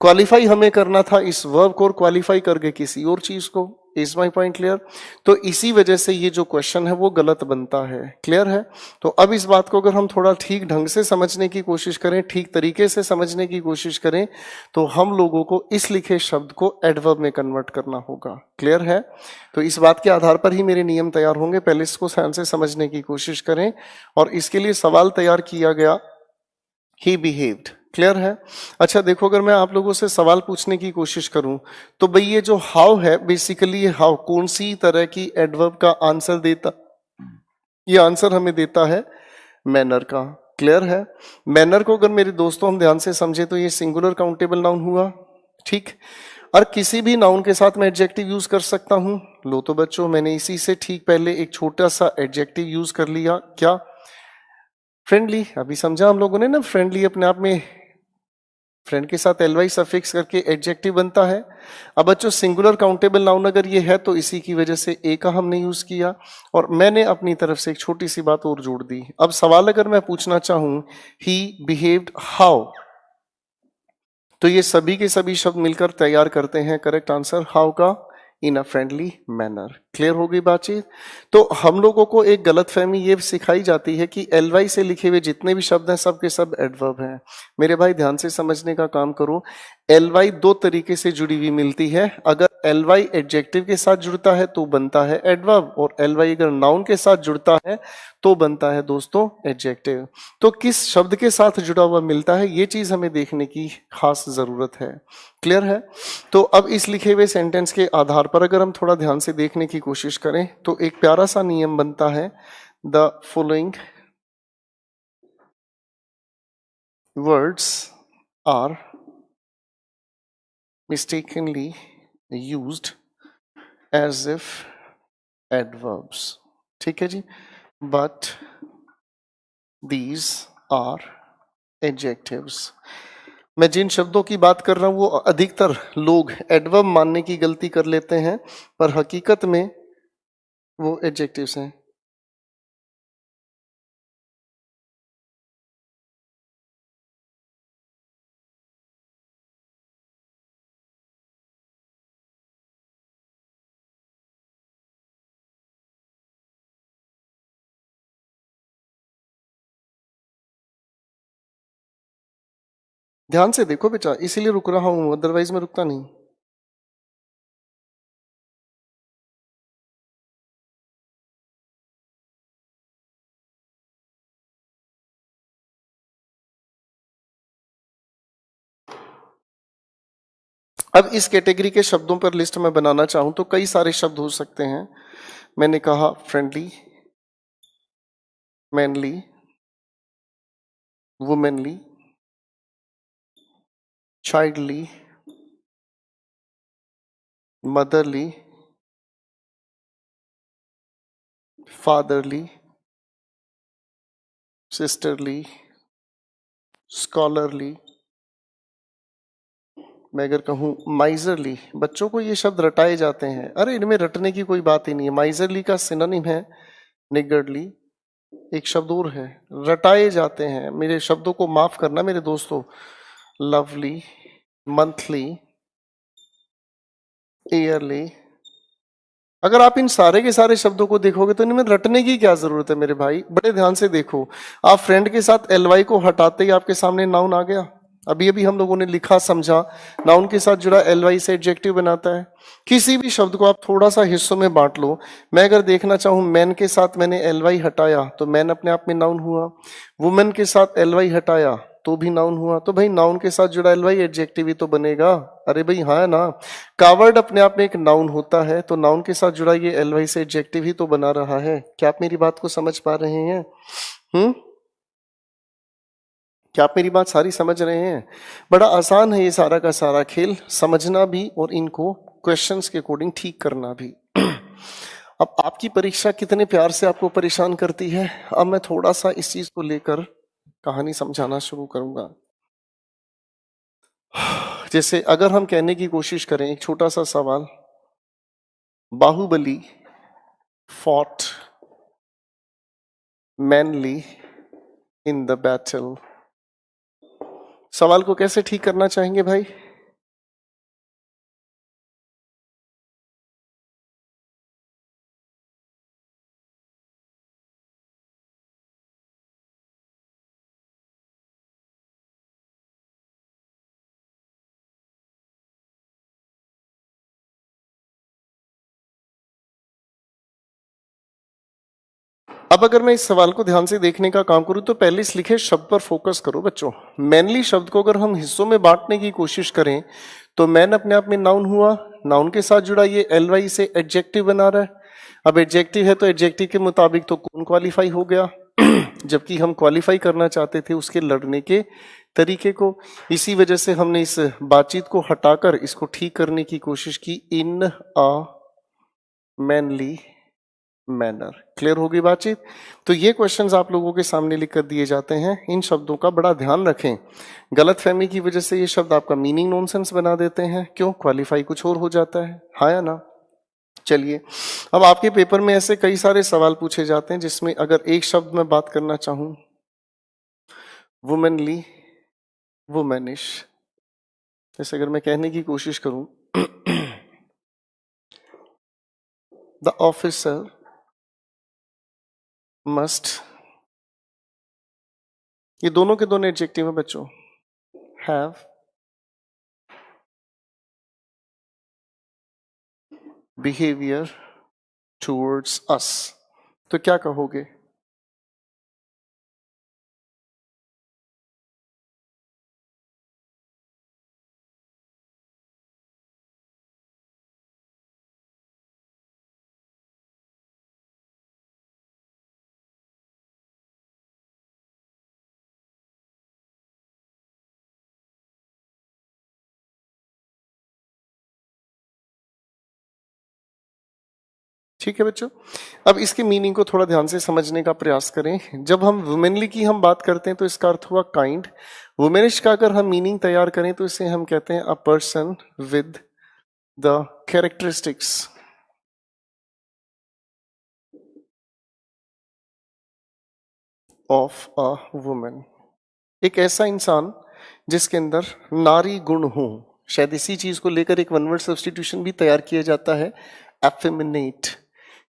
S1: क्वालिफाई हमें करना था इस वर्ब को, और क्वालिफाई करके किसी और चीज को। Is my point clear? तो इसी वजह से ये जो क्वेश्चन है वो गलत बनता है। क्लियर है? तो अब इस बात को अगर हम थोड़ा ठीक ढंग से समझने की कोशिश करें, ठीक तरीके से समझने की कोशिश करें, तो हम लोगों को इस लिखे शब्द को एडवर्ब में कन्वर्ट करना होगा। क्लियर है? तो इस बात के आधार पर ही मेरे नियम तैयार होंगे। पहले इसको ध्यान से समझने की कोशिश करें, और इसके लिए सवाल तैयार किया गया, ही बिहेव्ड। क्लियर है? अच्छा देखो, अगर मैं आप लोगों से सवाल पूछने की कोशिश करूं तो भाई ये जो हाउ है, बेसिकली ये हाउ कौन सी तरह की एडवर्ब का आंसर देता? ये आंसर हमें देता है मैनर का। क्लियर है? मैनर को अगर मेरे दोस्तों हम ध्यान से समझे तो ये सिंगुलर काउंटेबल नाउन हुआ। ठीक? और किसी भी नाउन के साथ मैं एडजेक्टिव यूज कर सकता हूं। लो तो बच्चों, मैंने इसी से ठीक पहले एक छोटा सा एडजेक्टिव यूज कर लिया। क्या? फ्रेंडली। अभी समझा हम लोगों ने ना, फ्रेंडली अपने आप में फ्रेंड के साथ एलवाई सफिक्स करके एडजेक्टिव बनता है। अब बच्चों सिंगुलर काउंटेबल नाउन अगर ये है तो इसी की वजह से ए का हमने यूज किया, और मैंने अपनी तरफ से एक छोटी सी बात और जोड़ दी। अब सवाल अगर मैं पूछना चाहूं, ही बिहेव्ड हाउ, तो ये सभी के सभी शब्द मिलकर तैयार करते हैं करेक्ट आंसर हाउ का, इन अ फ्रेंडली मैनर। क्लियर हो गई बातचीत? तो हम लोगों को एक गलतफहमी ये सिखाई जाती है कि एल वाई से लिखे हुए जितने भी शब्द हैं सब के सब एडवर्ब हैं। मेरे भाई ध्यान से समझने का काम करो। एल वाई दो तरीके से जुड़ी हुई मिलती है। अगर एल वाई एडजेक्टिव के साथ जुड़ता है तो बनता है एडवर्ब, और एल वाई अगर नाउन के साथ जुड़ता है तो बनता है दोस्तों एडजेक्टिव। तो किस शब्द के साथ जुड़ा हुआ मिलता है, ये चीज हमें देखने की खास जरूरत है। क्लियर है? तो अब इस लिखे हुए सेंटेंस के आधार पर अगर हम थोड़ा ध्यान से देखने की कोशिश करें तो एक प्यारा सा नियम बनता है, the following words are mistakenly used as if adverbs। ठीक है जी? but these are adjectives। मैं जिन शब्दों की बात कर रहा हूं वो अधिकतर लोग एडवर्ब मानने की गलती कर लेते हैं, पर हकीकत में वो एडजेक्टिव्स हैं। ध्यान से देखो बेटा, इसीलिए रुक रहा हूं, अदरवाइज मैं रुकता नहीं। अब इस कैटेगरी के शब्दों पर लिस्ट में बनाना चाहूं तो कई सारे शब्द हो सकते हैं। मैंने कहा friendly, manly, womanly, childly, motherly, fatherly, sisterly, scholarly, मैं अगर कहूं माइजरली। बच्चों को ये शब्द रटाए जाते हैं। अरे इनमें रटने की कोई बात ही नहीं है। माइजरली का सिनोनिम है निगर्डली। एक शब्द और है, रटाए जाते हैं। मेरे शब्दों को माफ करना मेरे दोस्तों। Lovely, monthly, yearly. अगर आप इन सारे के सारे शब्दों को देखोगे तो इनमें रटने की क्या जरूरत है मेरे भाई? बड़े ध्यान से देखो। आप फ्रेंड के साथ एलवाई को हटाते ही आपके सामने नाउन आ गया। अभी अभी हम लोगों ने लिखा समझा, नाउन के साथ जुड़ा एलवाई से एडजेक्टिव बनाता है। किसी भी शब्द को आप थोड़ा सा हिस्सों में बांट लो। मैं अगर देखना चाहूं, मैन के साथ मैंने एलवाई हटाया तो मैन अपने आप में नाउन हुआ। वुमेन के साथ एलवाई हटाया तो भी नाउन हुआ। तो भाई नाउन के साथ जुड़ा एलवाई एडजेक्टिव ही तो बनेगा। अरे भाई हाँ है ना, कावर्ड अपने आप में एक नाउन होता है, तो नाउन के साथ जुड़ा ये एलवाई से एडजेक्टिव ही तो बना रहा है। क्या आप मेरी बात को समझ पा रहे हैं? क्या आप मेरी बात सारी समझ रहे हैं? बड़ा आसान है ये सारा का सारा खेल, समझना भी और इनको क्वेश्चंस के अकॉर्डिंग ठीक करना भी। अब आपकी परीक्षा कितने प्यार से आपको परेशान करती है। अब मैं थोड़ा सा इस चीज को लेकर कहानी समझाना शुरू करूंगा। जैसे अगर हम कहने की कोशिश करें, एक छोटा सा सवाल, Baahubali fought manly in the battle। सवाल को कैसे ठीक करना चाहेंगे भाई? अब अगर मैं इस सवाल को ध्यान से देखने का काम करूं तो पहले इस लिखे शब्द पर फोकस करो बच्चों। मैनली शब्द को अगर हम हिस्सों में बांटने की कोशिश करें तो मैन अपने आप में नाउन हुआ, नाउन के साथ जुड़ा ये एल वाई से एडजेक्टिव बना रहा है। अब एडजेक्टिव है तो एडजेक्टिव के मुताबिक तो कौन क्वालिफाई हो गया जबकि हम क्वालिफाई करना चाहते थे उसके लड़ने के तरीके को। इसी वजह से हमने इस बातचीत को हटाकर इसको ठीक करने की कोशिश की, इन अ मैनली मैनर। क्लियर होगी बातचीत? तो ये क्वेश्चंस आप लोगों के सामने लिख कर दिए जाते हैं। इन शब्दों का बड़ा ध्यान रखें, गलत फहमी की वजह से ये शब्द आपका मीनिंग नॉनसेंस बना देते हैं। क्यों? क्वालिफाई कुछ और हो जाता है, हाँ या ना? चलिए, अब आपके पेपर में ऐसे कई सारे सवाल पूछे जाते हैं जिसमें अगर एक शब्द मैं बात करना चाहूं, वुमेनली, वुमेनिश, जैसे अगर मैं कहने की कोशिश करूं द ऑफिसर मस्ट, ये दोनों के दोनों एडजेक्टिव है बच्चों, हैव बिहेवियर टूवर्ड्स अस, तो क्या कहोगे? ठीक है बच्चों, अब इसके मीनिंग को थोड़ा ध्यान से समझने का प्रयास करें। जब हम वुमेनली की हम बात करते हैं तो इसका अर्थ हुआ काइंड। वुमेनिश का अगर हम मीनिंग तैयार करें तो इसे हम कहते हैं a person with the characteristics of a women, एक ऐसा इंसान जिसके अंदर नारी गुण हो। शायद इसी चीज को लेकर एक वन वर्ड सब्स्टिट्यूशन भी तैयार किया जाता है, एफेमिनेट।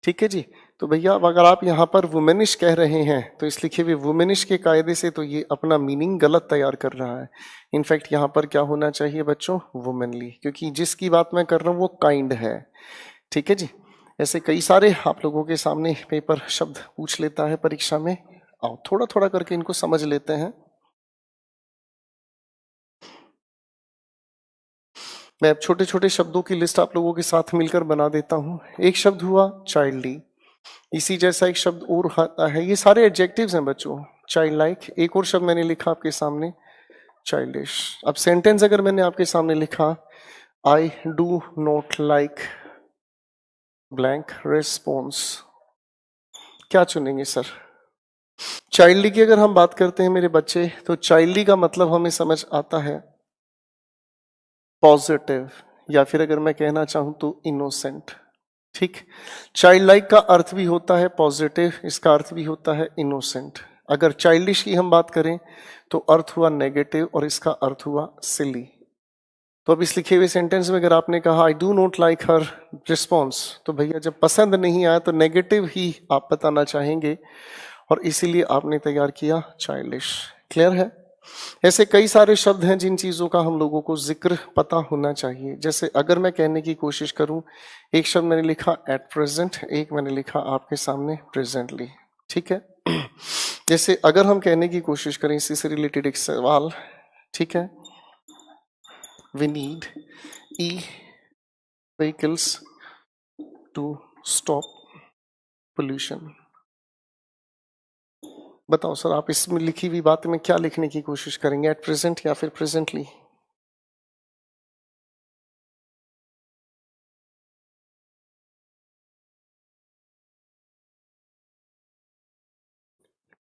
S1: ठीक है जी। तो भैया अब अगर आप यहाँ पर वुमेनिश कह रहे हैं तो इस लिखे हुए वुमेनिश के कायदे से तो ये अपना मीनिंग गलत तैयार कर रहा है। इनफैक्ट यहाँ पर क्या होना चाहिए बच्चों? वुमेनली, क्योंकि जिसकी बात मैं कर रहा हूँ वो काइंड है। ठीक है जी। ऐसे कई सारे आप लोगों के सामने पेपर शब्द पूछ लेता है परीक्षा में। आओ थोड़ा थोड़ा करके इनको समझ लेते हैं। मैं अब छोटे छोटे शब्दों की लिस्ट आप लोगों के साथ मिलकर बना देता हूं। एक शब्द हुआ चाइल्डली, इसी जैसा एक शब्द और आता है, ये सारे एडजेक्टिव्स हैं बच्चों। चाइल्ड लाइक, एक और शब्द मैंने लिखा आपके सामने, चाइल्डिश। अब सेंटेंस अगर मैंने आपके सामने लिखा, I do not like blank response, क्या चुनेंगे सर? चाइल्डली की अगर हम बात करते हैं मेरे बच्चे, तो चाइल्डली का मतलब हमें समझ आता है पॉजिटिव, या फिर अगर मैं कहना चाहूं तो इनोसेंट। ठीक, चाइल्ड लाइक का अर्थ भी होता है पॉजिटिव, इसका अर्थ भी होता है इनोसेंट। अगर चाइल्डिश की हम बात करें तो अर्थ हुआ नेगेटिव और इसका अर्थ हुआ सिली। तो अब इस लिखे हुए सेंटेंस में अगर आपने कहा I do not like her response, तो भैया जब पसंद नहीं आया तो नेगेटिव ही आप बताना चाहेंगे और इसीलिए आपने तैयार किया चाइल्डिश। क्लियर है? ऐसे कई सारे शब्द हैं जिन चीजों का हम लोगों को जिक्र पता होना चाहिए। जैसे अगर मैं कहने की कोशिश करूं, एक शब्द मैंने लिखा एट प्रेजेंट, एक मैंने लिखा आपके सामने प्रेजेंटली। ठीक है। जैसे अगर हम कहने की कोशिश करें इसी से रिलेटेड एक सवाल, ठीक है, we need E vehicles to stop pollution. बताओ सर, आप इसमें लिखी हुई बात में क्या लिखने की कोशिश करेंगे, एट प्रेजेंट या फिर प्रेजेंटली?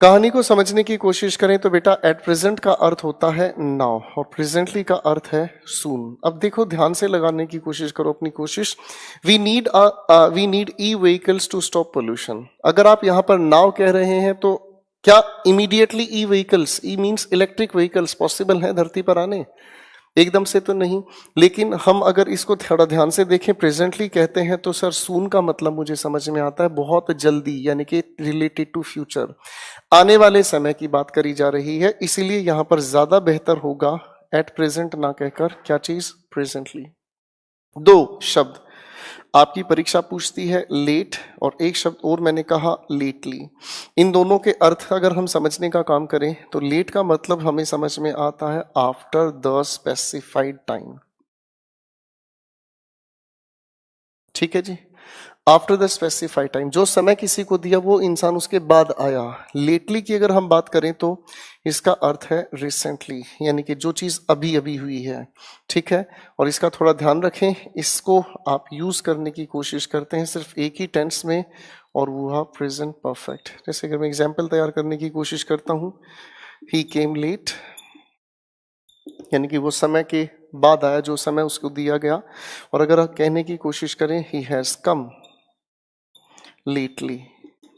S1: कहानी को समझने की कोशिश करें तो बेटा एट प्रेजेंट का अर्थ होता है नाउ और प्रेजेंटली का अर्थ है सून। अब देखो ध्यान से लगाने की कोशिश करो अपनी कोशिश। We need E vehicles to stop pollution. अगर आप यहां पर नाउ कह रहे हैं तो क्या immediately e vehicles, e means electric vehicles possible है धरती पर आने? एकदम से तो नहीं। लेकिन हम अगर इसको थोड़ा ध्यान से देखें, प्रेजेंटली कहते हैं तो सर सून का मतलब मुझे समझ में आता है बहुत जल्दी, यानी कि रिलेटेड टू फ्यूचर, आने वाले समय की बात करी जा रही है। इसीलिए यहां पर ज्यादा बेहतर होगा एट प्रेजेंट ना कहकर क्या चीज, प्रेजेंटली। दो शब्द आपकी परीक्षा पूछती है, लेट और एक शब्द और मैंने कहा लेटली। इन दोनों के अर्थ अगर हम समझने का काम करें तो लेट का मतलब हमें समझ में आता है आफ्टर द स्पेसिफाइड टाइम। ठीक है जी, आफ्टर द स्पेसिफाइड टाइम, जो समय किसी को दिया वो इंसान उसके बाद आया। लेटली की अगर हम बात करें तो इसका अर्थ है रिसेंटली, यानी कि जो चीज अभी अभी हुई है। ठीक है, और इसका थोड़ा ध्यान रखें, इसको आप यूज करने की कोशिश करते हैं सिर्फ एक ही टेंस में, और वो है प्रेजेंट परफेक्ट। जैसे अगर मैं एग्जाम्पल तैयार करने की कोशिश करता हूँ, ही केम लेट, यानी कि वो समय के बाद आया जो समय उसको दिया गया। और अगर आप कहने की कोशिश करें, he has come lately.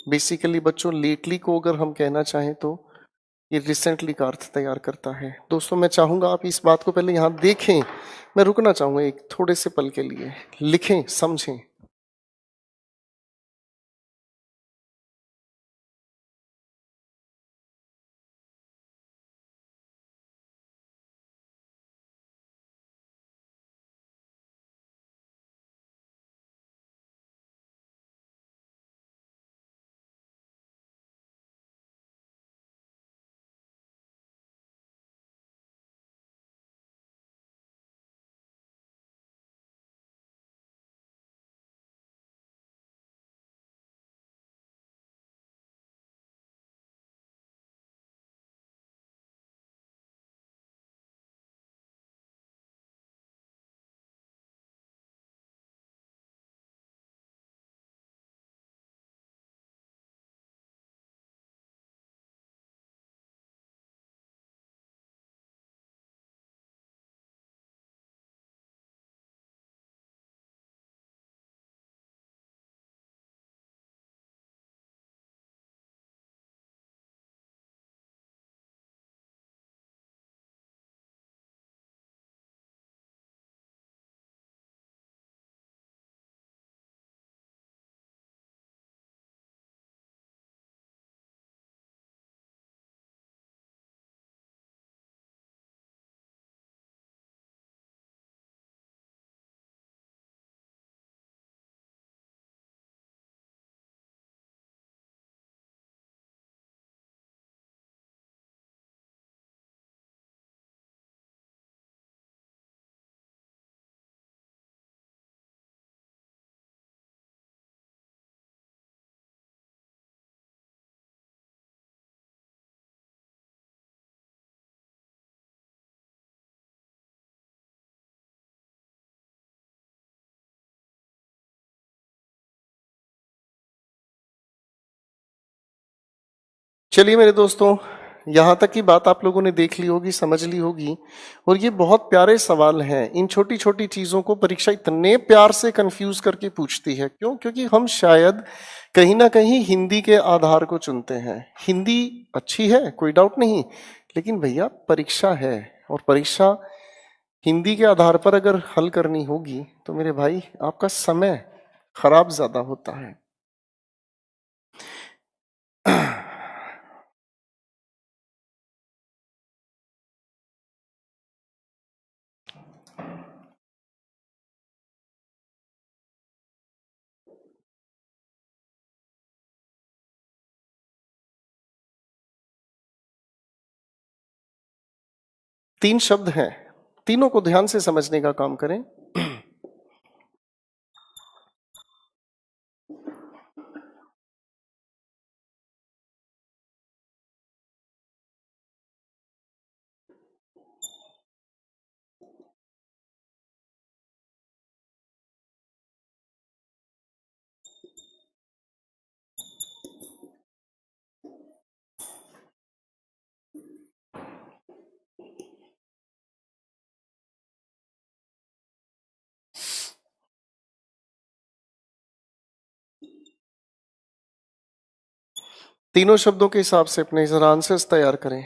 S1: Basically बच्चों लेटली को अगर हम कहना चाहें तो ये रिसेंटली का अर्थ तैयार करता है। दोस्तों मैं चाहूंगा आप इस बात को पहले यहां देखें, मैं रुकना चाहूंगा एक थोड़े से पल के लिए, लिखें समझें। चलिए मेरे दोस्तों, यहाँ तक की बात आप लोगों ने देख ली होगी, समझ ली होगी। और ये बहुत प्यारे सवाल हैं। इन छोटी छोटी चीजों को परीक्षा इतने प्यार से कंफ्यूज करके पूछती है। क्यों? क्योंकि हम शायद कहीं ना कहीं हिंदी के आधार को चुनते हैं। हिंदी अच्छी है, कोई डाउट नहीं, लेकिन भैया परीक्षा है, और परीक्षा हिंदी के आधार पर अगर हल करनी होगी तो मेरे भाई आपका समय खराब ज्यादा होता है। तीन शब्द हैं, तीनों को ध्यान से समझने का काम करें। तीनों शब्दों के हिसाब से अपने जरा आंसर्स तैयार करें।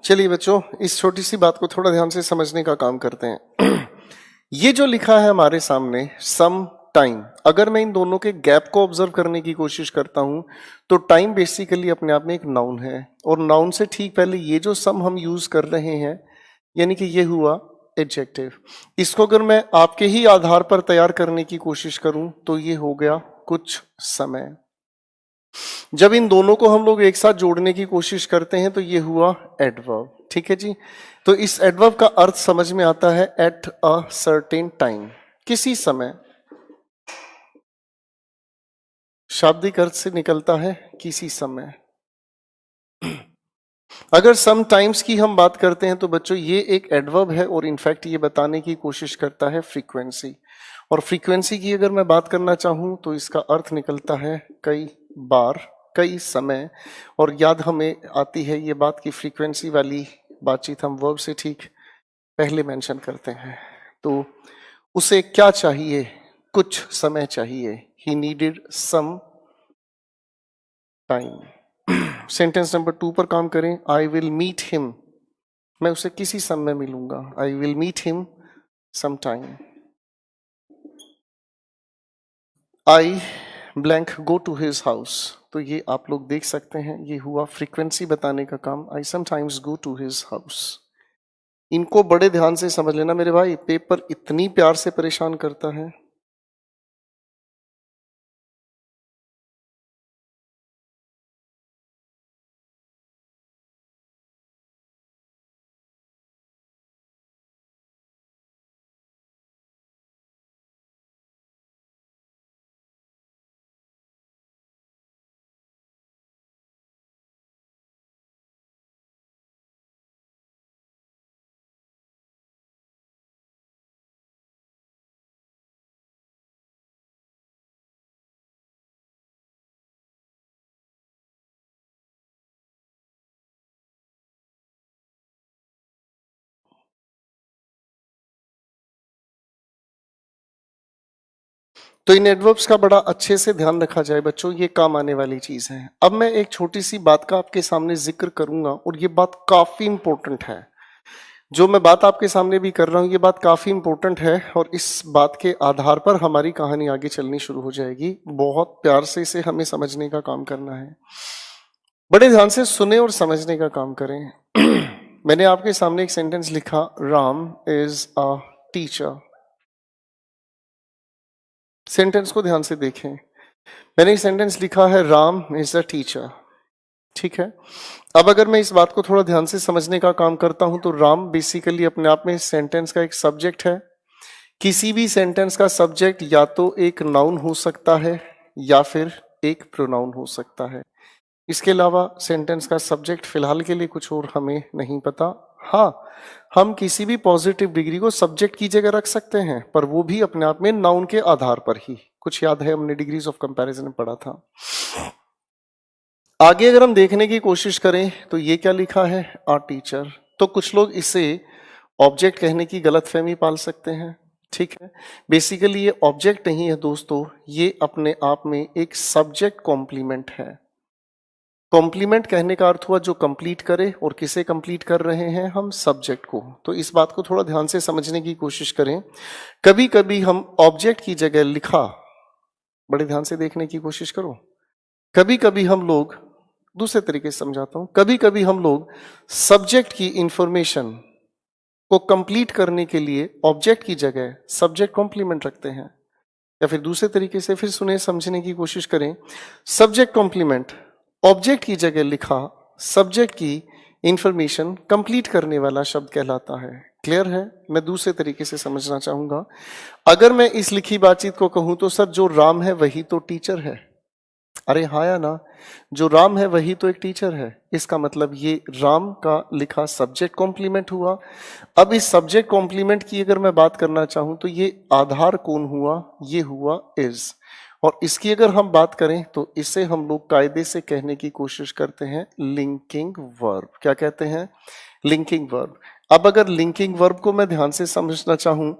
S1: चलिए बच्चों, इस छोटी सी बात को थोड़ा ध्यान से समझने का काम करते हैं। ये जो लिखा है हमारे सामने सम टाइम, अगर मैं इन दोनों के गैप को ऑब्जर्व करने की कोशिश करता हूं तो टाइम बेसिकली अपने आप में एक नाउन है, और नाउन से ठीक पहले ये जो सम हम यूज कर रहे हैं यानी कि ये हुआ एडजेक्टिव। इसको अगर मैं आपके ही आधार पर तैयार करने की कोशिश करूं तो ये हो गया कुछ समय। जब इन दोनों को हम लोग एक साथ जोड़ने की कोशिश करते हैं तो ये हुआ एडवर्ब। ठीक है जी, तो इस एडवर्ब का अर्थ समझ में आता है एट अ सर्टेन टाइम, किसी समय। शाब्दिक अर्थ से निकलता है किसी समय। अगर सम टाइम्स की हम बात करते हैं तो बच्चों ये एक एडवर्ब है, और इनफैक्ट ये बताने की कोशिश करता है फ्रीक्वेंसी। और फ्रीक्वेंसी की अगर मैं बात करना चाहूं तो इसका अर्थ निकलता है कई बार, कई समय। और याद हमें आती है ये बात की फ्रीक्वेंसी वाली बातचीत हम वर्ब से ठीक पहले मेंशन करते हैं। तो उसे क्या चाहिए? कुछ समय चाहिए। He needed some time. Sentence number 2 पर काम करें। आई विल मीट हिम, मैं उसे किसी समय मिलूंगा। I will meet him some time. I blank go to his house, तो ये आप लोग देख सकते हैं ये हुआ फ्रीक्वेंसी बताने का काम। I sometimes go to his house. इनको बड़े ध्यान से समझ लेना मेरे भाई, पेपर इतनी प्यार से परेशान करता है। तो इन एडवर्ब्स का बड़ा अच्छे से ध्यान रखा जाए बच्चों, ये काम आने वाली चीज है। अब मैं एक छोटी सी बात का आपके सामने जिक्र करूंगा, और ये बात काफी इंपॉर्टेंट है। जो मैं बात आपके सामने भी कर रहा हूं ये बात काफी इंपॉर्टेंट है, और इस बात के आधार पर हमारी कहानी आगे चलनी शुरू हो जाएगी। बहुत प्यार से इसे हमें समझने का काम करना है। बड़े ध्यान से सुने और समझने का काम करें। मैंने आपके सामने एक सेंटेंस लिखा, Ram is a teacher. Sentence को ध्यान से देखें। मैंने एक सेंटेंस लिखा है, राम इज अ टीचर। ठीक है, अब अगर मैं इस बात को थोड़ा ध्यान से समझने का काम करता हूं तो राम बेसिकली अपने आप में इस सेंटेंस का एक सब्जेक्ट है। किसी भी सेंटेंस का सब्जेक्ट या तो एक नाउन हो सकता है या फिर एक प्रोनाउन हो सकता है। इसके अलावा सेंटेंस का सब्जेक्ट फिलहाल के लिए कुछ और हमें नहीं पता। हाँ, हम किसी भी पॉजिटिव डिग्री को सब्जेक्ट की जगह रख सकते हैं, पर वो भी अपने आप में नाउन के आधार पर ही। कुछ याद है, हमने डिग्रीज ऑफ कंपैरिजन में पढ़ा था। आगे अगर हम देखने की कोशिश करें तो ये क्या लिखा है, आ टीचर। तो कुछ लोग इसे ऑब्जेक्ट कहने की गलतफहमी पाल सकते हैं। ठीक है, बेसिकली ये ऑब्जेक्ट नहीं है दोस्तों, ये अपने आप में एक सब्जेक्ट कॉम्प्लीमेंट है। कॉम्प्लीमेंट कहने का अर्थ हुआ जो कंप्लीट करे, और किसे कंप्लीट कर रहे हैं हम, सब्जेक्ट को। तो इस बात को थोड़ा ध्यान से समझने की कोशिश करें। कभी कभी हम ऑब्जेक्ट की जगह लिखा, बड़े ध्यान से देखने की कोशिश करो। कभी कभी हम लोग, दूसरे तरीके से समझाता हूं, कभी कभी हम लोग सब्जेक्ट की इंफॉर्मेशन को कंप्लीट करने के लिए ऑब्जेक्ट की जगह सब्जेक्ट कॉम्प्लीमेंट रखते हैं। या फिर दूसरे तरीके से फिर सुने समझने की कोशिश करें। सब्जेक्ट कॉम्प्लीमेंट, ऑब्जेक्ट की जगह लिखा, सब्जेक्ट की इंफॉर्मेशन कंप्लीट करने वाला शब्द कहलाता है। क्लियर है? मैं दूसरे तरीके से समझना चाहूंगा। अगर मैं इस लिखी बातचीत को कहूं तो सर जो राम है वही तो टीचर है। अरे हाँ या ना? जो राम है वही तो एक टीचर है। इसका मतलब ये राम का लिखा सब्जेक्ट कॉम्प्लीमेंट हुआ। अब इस सब्जेक्ट कॉम्प्लीमेंट की अगर मैं बात करना चाहूं तो ये आधार कौन हुआ? ये हुआ इज। और इसकी अगर हम बात करें तो इसे हम लोग कायदे से कहने की कोशिश करते हैं लिंकिंग वर्ब। क्या कहते हैं? Linking verb. अब अगर लिंकिंग वर्ब को मैं ध्यान से समझना चाहूं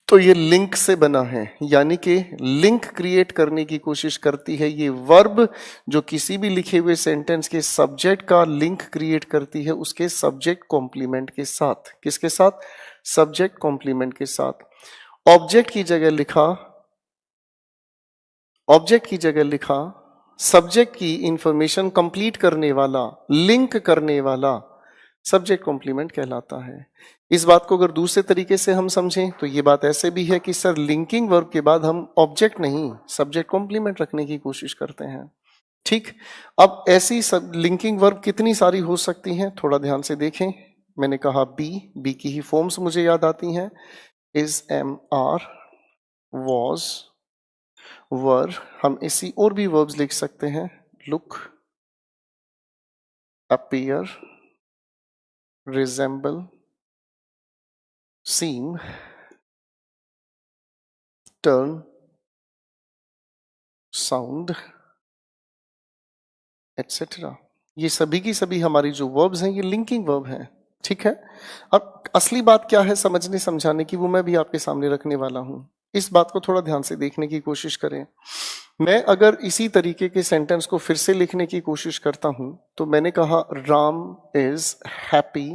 S1: तो ये लिंक से बना है, यानी कि लिंक क्रिएट करने की कोशिश करती है ये वर्ब, जो किसी भी लिखे हुए सेंटेंस के सब्जेक्ट का लिंक क्रिएट करती है उसके सब्जेक्ट कॉम्प्लीमेंट के साथ। किसके साथ? सब्जेक्ट कॉम्प्लीमेंट के साथ। ऑब्जेक्ट की जगह लिखा सब्जेक्ट की इंफॉर्मेशन कंप्लीट करने वाला, लिंक करने वाला सब्जेक्ट कॉम्प्लीमेंट कहलाता है। इस बात को अगर दूसरे तरीके से हम समझें तो ये बात ऐसे भी है कि सर लिंकिंग वर्ब के बाद हम ऑब्जेक्ट नहीं सब्जेक्ट कॉम्प्लीमेंट रखने की कोशिश करते हैं। ठीक, अब ऐसी सब लिंकिंग वर्ब कितनी सारी हो सकती हैं, थोड़ा ध्यान से देखें। मैंने कहा बी की ही फॉर्म्स मुझे याद आती हैं, इज, एम, आर, वॉज, वर। हम इसी और भी वर्ब्स लिख सकते हैं, look, appear, resemble, seem, turn, sound, etc. ये सभी की सभी हमारी जो वर्ब्स हैं ये लिंकिंग वर्ब हैं। ठीक है, अब असली बात क्या है समझने समझाने की, वो मैं भी आपके सामने रखने वाला हूं। इस बात को थोड़ा ध्यान से देखने की कोशिश करें। मैं अगर इसी तरीके के सेंटेंस को फिर से लिखने की कोशिश करता हूं तो मैंने कहा राम इज हैप्पी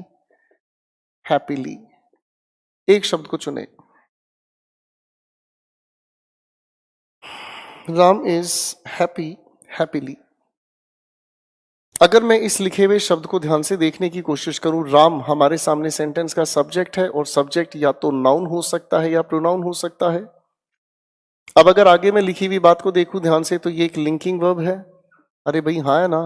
S1: हैप्पीली। एक शब्द को चुने, राम इज हैप्पी हैप्पीली। अगर मैं इस लिखे हुए शब्द को ध्यान से देखने की कोशिश करूं, राम हमारे सामने सेंटेंस का सब्जेक्ट है और सब्जेक्ट या तो नाउन हो सकता है या प्रोनाउन हो सकता है। अब अगर आगे मैं लिखी हुई बात को देखूं ध्यान से तो ये एक लिंकिंग वर्ब है। अरे भाई हाँ है ना?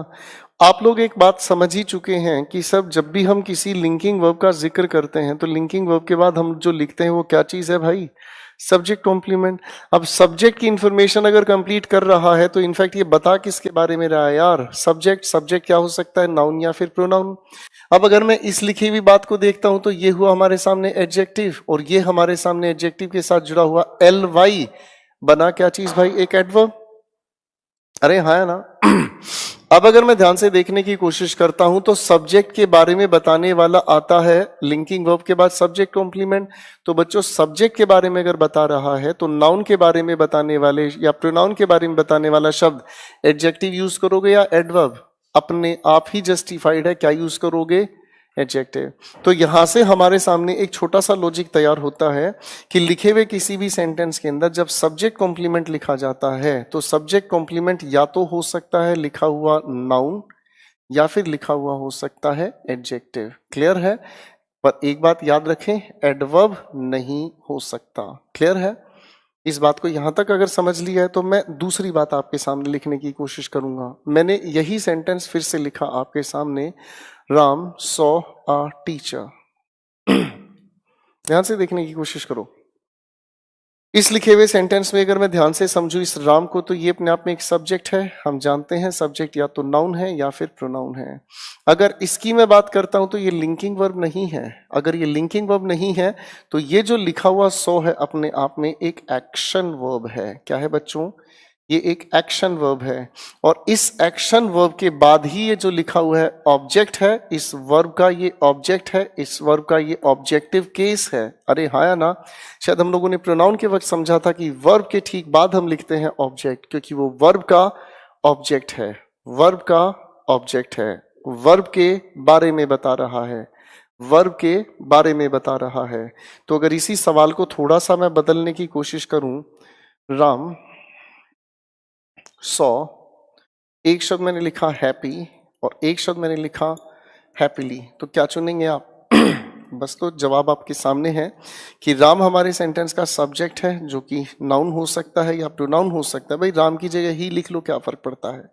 S1: आप लोग एक बात समझ ही चुके हैं कि सब जब भी हम किसी लिंकिंग वर्ब का जिक्र करते हैं तो लिंकिंग वर्ब के बाद हम जो लिखते हैं वो क्या चीज है भाई? Subject complement. अब सब्जेक्ट की इंफॉर्मेशन अगर कंप्लीट कर रहा है तो इनफैक्ट ये बता किसके बारे में रहा है यार? सब्जेक्ट क्या हो सकता है? नाउन या फिर प्रोनाउन। अब अगर मैं इस लिखी हुई बात को देखता हूं तो ये हुआ हमारे सामने एडजेक्टिव, और ये हमारे सामने एडजेक्टिव के साथ जुड़ा हुआ एल वाई बना क्या चीज भाई? एक एडवर्ब। अरे हाँ है ना? अब अगर मैं ध्यान से देखने की कोशिश करता हूं तो सब्जेक्ट के बारे में बताने वाला आता है लिंकिंग वर्ब के बाद सब्जेक्ट कॉम्प्लीमेंट। तो बच्चों सब्जेक्ट के बारे में अगर बता रहा है तो नाउन के बारे में बताने वाले या प्रोनाउन के बारे में बताने वाला शब्द एडजेक्टिव यूज करोगे या एडवर्ब? अपने आप ही जस्टिफाइड है, क्या यूज करोगे? एडजेक्टिव। तो यहां से हमारे सामने एक छोटा सा लॉजिक तैयार होता है कि लिखे हुए किसी भी सेंटेंस के अंदर जब सब्जेक्ट कॉम्प्लीमेंट लिखा जाता है तो सब्जेक्ट कॉम्प्लीमेंट या तो हो सकता है लिखा हुआ नाउन या फिर लिखा हुआ हो सकता है एडजेक्टिव। क्लियर है? पर एक बात याद रखें, एडवर्ब नहीं हो सकता। क्लियर है? इस बात को यहां तक अगर समझ लिया है तो मैं दूसरी बात आपके सामने लिखने की कोशिश करूंगा। मैंने यही सेंटेंस फिर से लिखा आपके सामने, राम सॉ अ टीचर। ध्यान से देखने की कोशिश करो। इस लिखे हुए सेंटेंस में अगर मैं ध्यान से समझूं इस राम को, तो ये अपने आप में एक सब्जेक्ट है। हम जानते हैं सब्जेक्ट या तो नाउन है या फिर प्रोनाउन है। अगर इसकी मैं बात करता हूं तो ये लिंकिंग वर्ब नहीं है। अगर ये लिंकिंग वर्ब नहीं है तो ये जो लिखा हुआ सो है अपने आप में एक एक्शन वर्ब है। क्या है बच्चों? ये एक एक्शन वर्ब है, और इस एक्शन वर्ब के बाद ही ये जो लिखा हुआ है ऑब्जेक्ट है। इस वर्ब का ये ऑब्जेक्ट है, इस वर्ब का ये ऑब्जेक्टिव केस है। अरे हाँ या ना? शायद हम लोगों ने प्रोनाउन के वक्त समझा था कि वर्ब के ठीक बाद हम लिखते हैं ऑब्जेक्ट, क्योंकि वो वर्ब का ऑब्जेक्ट है। वर्ब का ऑब्जेक्ट है, वर्ब के बारे में बता रहा है, वर्ब के बारे में बता रहा है। तो अगर इसी सवाल को थोड़ा सा मैं बदलने की कोशिश करूं, राम सॉ, एक शब्द मैंने लिखा हैप्पी और एक शब्द मैंने लिखा हैप्पीली, तो क्या चुनेंगे आप? बस तो जवाब आपके सामने है कि राम हमारे सेंटेंस का सब्जेक्ट है, जो कि नाउन हो सकता है या प्रोनाउन हो सकता है। भाई राम की जगह ही लिख लो, क्या फर्क पड़ता है।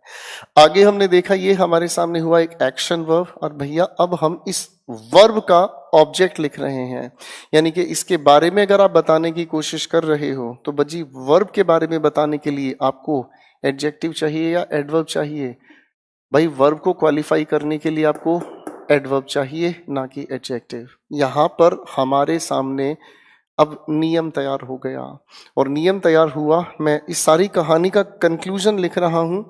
S1: आगे हमने देखा ये हमारे सामने हुआ एक एक्शन वर्ब, और भैया अब हम इस वर्ब का ऑब्जेक्ट लिख रहे हैं, यानी कि इसके बारे में अगर आप बताने की कोशिश कर रहे हो तो बजी वर्ब के बारे में बताने के लिए आपको एडजेक्टिव चाहिए या एडवर्ब चाहिए। भाई वर्ब को क्वालिफाई करने के लिए आपको एडवर्ब चाहिए, ना कि एडजेक्टिव। यहां पर हमारे सामने अब नियम तैयार हो गया, और नियम तैयार हुआ। मैं इस सारी कहानी का कंक्लूजन लिख रहा हूं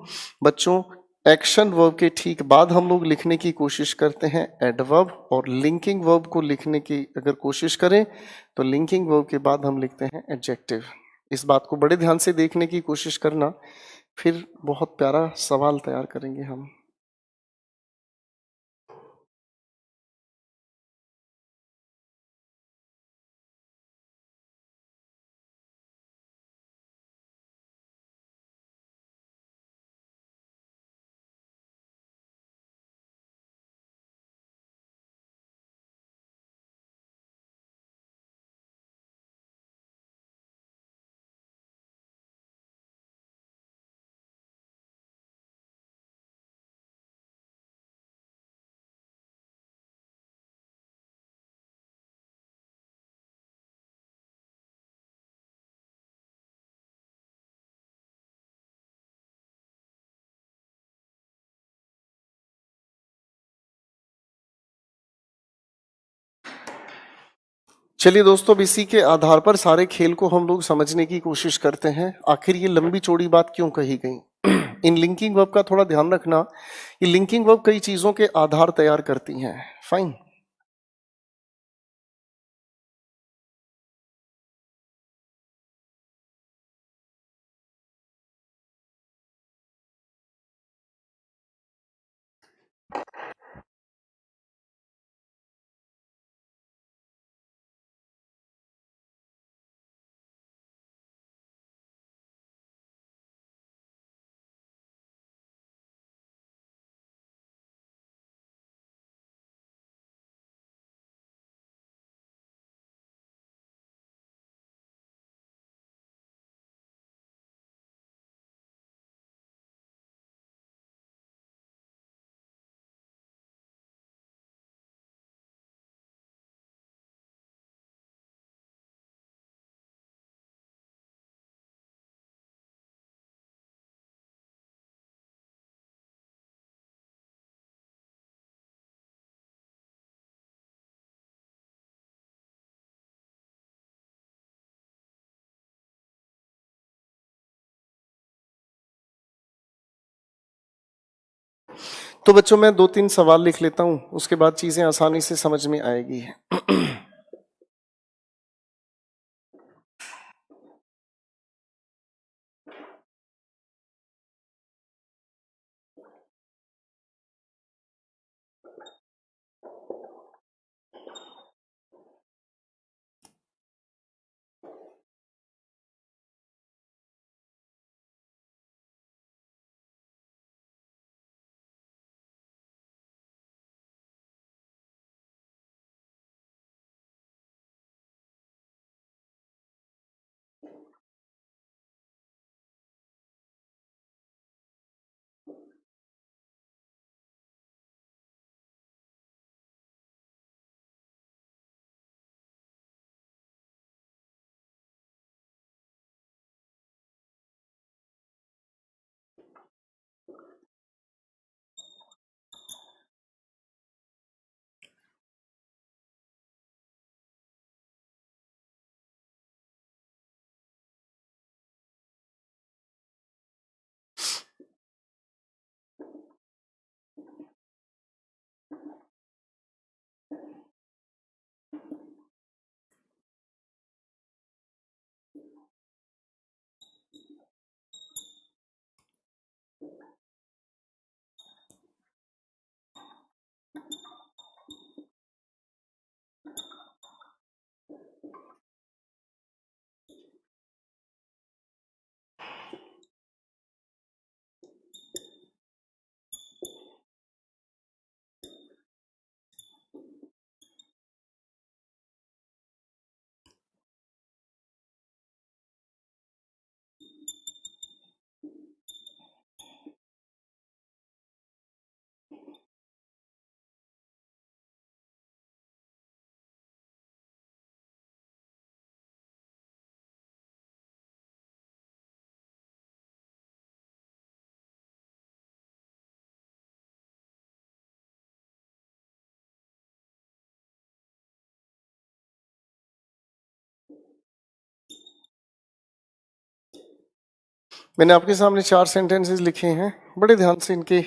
S1: बच्चों। एक्शन वर्ब के ठीक बाद हम लोग लिखने की कोशिश करते हैं एडवर्ब, और लिंकिंग वर्ब को लिखने की अगर कोशिश करें तो लिंकिंग वर्ब के बाद हम लिखते हैं एडजेक्टिव। इस बात को बड़े ध्यान से देखने की कोशिश करना, फिर बहुत प्यारा सवाल तैयार करेंगे हम। चलिए दोस्तों, अब इसी के आधार पर सारे खेल को हम लोग समझने की कोशिश करते हैं, आखिर ये लंबी चौड़ी बात क्यों कही गई। इन लिंकिंग वर्ब का थोड़ा ध्यान रखना, ये लिंकिंग वर्ब कई चीजों के आधार तैयार करती हैं। फाइन। तो बच्चों मैं दो तीन सवाल लिख लेता हूं, उसके बाद चीजें आसानी से समझ में आएगी। मैंने आपके सामने 4 सेंटेंसेस लिखे हैं, बड़े ध्यान से इनके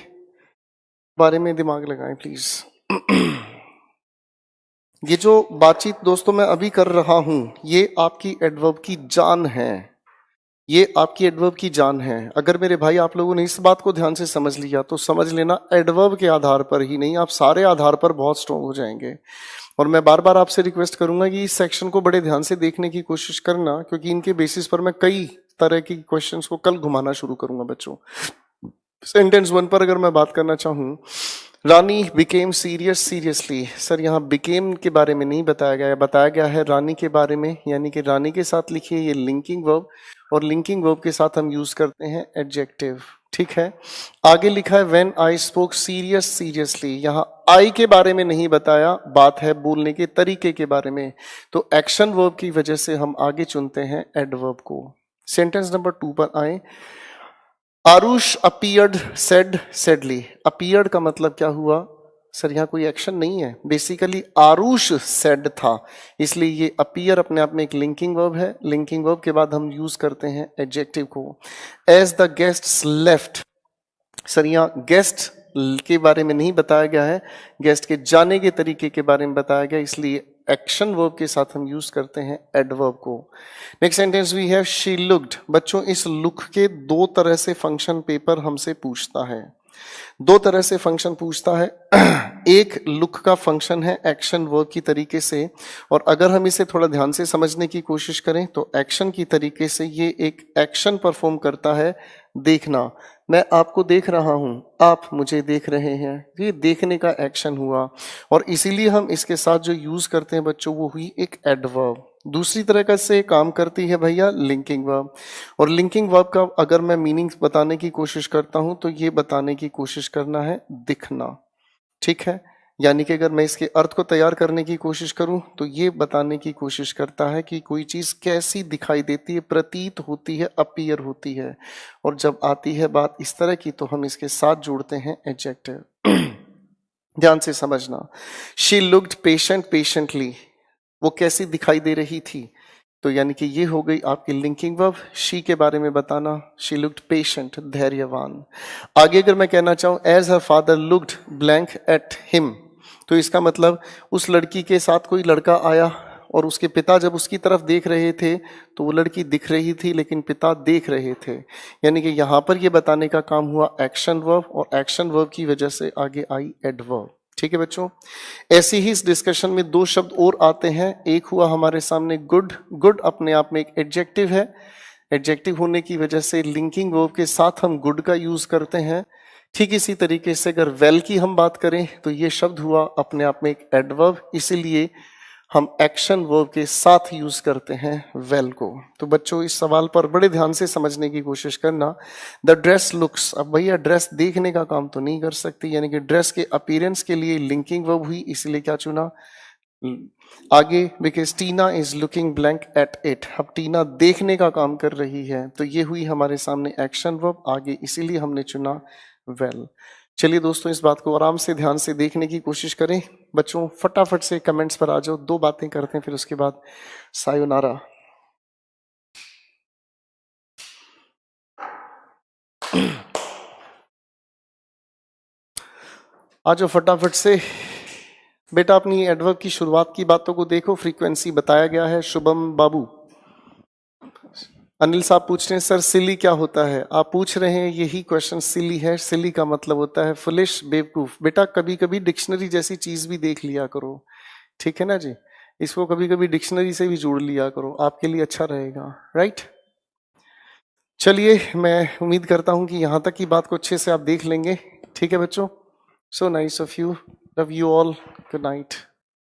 S1: बारे में दिमाग लगाएं प्लीज। ये जो बातचीत दोस्तों मैं अभी कर रहा हूं, ये आपकी एडवर्ब की जान है, ये आपकी एडवर्ब की जान है। अगर मेरे भाई आप लोगों ने इस बात को ध्यान से समझ लिया तो समझ लेना एडवर्ब के आधार पर ही नहीं, आप सारे आधार पर बहुत स्ट्रांग हो जाएंगे। और मैं बार बार आपसे रिक्वेस्ट करूंगा कि इस सेक्शन को बड़े ध्यान से देखने की कोशिश करना, क्योंकि इनके बेसिस पर मैं कई तरह की क्वेश्चंस को कल घुमाना शुरू करूंगा बच्चों। सेंटेंस 1 पर अगर मैं बात करना चाहूं, रानी बिकेम सीरियस सीरियसली। सर यहाँ बिकेम के बारे में नहीं बताया गया है, बताया गया है रानी के बारे में, यानी कि रानी के साथ लिखिए ये लिंकिंग वर्ब, और लिंकिंग वर्ब के साथ हम यूज करते हैं एडजेक्टिव। ठीक है, आगे लिखा है when I spoke serious seriously. यहाँ आई के बारे में नहीं बताया, बात है बोलने के तरीके के बारे में, तो एक्शन वर्ब की वजह से हम आगे चुनते हैं एडवर्ब को। सेंटेंस नंबर 2 पर आए, आरुष अपीयर्ड सेड सेडली। अपीयर्ड का मतलब क्या हुआ? सर यहाँ कोई एक्शन नहीं है, बेसिकली आरुष सेड था, इसलिए ये अपीयर अपने आप में एक लिंकिंग वर्ब है। लिंकिंग वर्ब के बाद हम यूज करते हैं एडजेक्टिव को। As the guests left. Sir यहाँ गेस्ट के बारे में नहीं बताया गया है, गेस्ट के जाने के तरीके के बारे में बताया गया, इसलिए एक्शन वर्ब के साथ हम यूज करते हैं एडवर्ब को। Next sentence we have she looked. बच्चों इस लुक के 2 तरह से फंक्शन पेपर हमसे पूछता है, 2 तरह से फंक्शन पूछता है। एक लुक का फंक्शन है एक्शन वर्ब की तरीके से, और अगर हम इसे थोड़ा ध्यान से समझने की कोशिश करें तो एक्शन की तरीके से ये एक एक्शन परफॉर्म करता है, देखना। मैं आपको देख रहा हूं, आप मुझे देख रहे हैं, ये देखने का एक्शन हुआ, और इसीलिए हम इसके साथ जो यूज करते हैं बच्चों वो हुई एक एडवर्ब। दूसरी तरह का से काम करती है भैया लिंकिंग वर्ब, और लिंकिंग वर्ब का अगर मैं मीनिंग बताने की कोशिश करता हूं तो ये बताने की कोशिश करना है दिखना। ठीक है, यानी कि अगर मैं इसके अर्थ को तैयार करने की कोशिश करूं तो ये बताने की कोशिश करता है कि कोई चीज कैसी दिखाई देती है, प्रतीत होती है, अपीयर होती है, और जब आती है बात इस तरह की तो हम इसके साथ जोड़ते हैं एडजेक्टिव। ध्यान से समझना, शी लुक्ड पेशेंट पेशेंटली, वो कैसी दिखाई दे रही थी, तो यानी कि ये हो गई आपकी लिंकिंग वर्ब। शी के बारे में बताना, शी लुक्ड पेशेंट, धैर्यवान। आगे अगर मैं कहना चाहूं as her father looked blank at him, तो इसका मतलब उस लड़की के साथ कोई लड़का आया और उसके पिता जब उसकी तरफ देख रहे थे तो वो लड़की दिख रही थी लेकिन पिता देख रहे थे, यानी कि यहां पर ये बताने का काम हुआ एक्शन वर्ब, और एक्शन वर्ब की वजह से आगे आई एडवर्ब। ठीक है बच्चों, ऐसी ही इस डिस्कशन में 2 शब्द और आते हैं। एक हुआ हमारे सामने गुड। गुड अपने आप में एक एडजेक्टिव है, एडजेक्टिव होने की वजह से लिंकिंग वर्ब के साथ हम गुड का यूज करते हैं। ठीक इसी तरीके से अगर वेल की हम बात करें तो ये शब्द हुआ अपने आप में एक एडवर्ब, इसीलिए हम एक्शन वर्ब के साथ यूज करते हैं वेल को। तो बच्चों इस सवाल पर बड़े ध्यान से समझने की कोशिश करना। द ड्रेस लुक्स, अब भैया ड्रेस देखने का काम तो नहीं कर सकती, यानी कि ड्रेस के अपीयरेंस के लिए लिंकिंग वर्ब हुई, इसलिए क्या चुना आगे, because Tina is looking blank at it. अब टीना देखने का काम कर रही है, तो ये हुई हमारे सामने एक्शन वर्ब आगे, इसीलिए हमने चुना वेल। चलिए दोस्तों इस बात को आराम से ध्यान से देखने की कोशिश करें। बच्चों फटाफट से कमेंट्स पर आ जाओ, 2 बातें करते हैं फिर उसके बाद सायोनारा। आ जाओ फटाफट से। बेटा अपनी एडवर्ब की शुरुआत की बातों को देखो, फ्रीक्वेंसी बताया गया है। शुभम बाबू, अनिल साहब पूछ रहे हैं सर सिली क्या होता है? आप पूछ रहे हैं यही क्वेश्चन, सिली है। सिली का मतलब होता है फुलिश, बेवकूफ। बेटा कभी कभी डिक्शनरी जैसी चीज भी देख लिया करो, ठीक है ना जी, इसको कभी कभी डिक्शनरी से भी जोड़ लिया करो, आपके लिए अच्छा रहेगा, राइट। चलिए मैं उम्मीद करता हूं कि यहां तक की बात को अच्छे से आप देख लेंगे। ठीक है बच्चों, so nice of you, love you all, good night.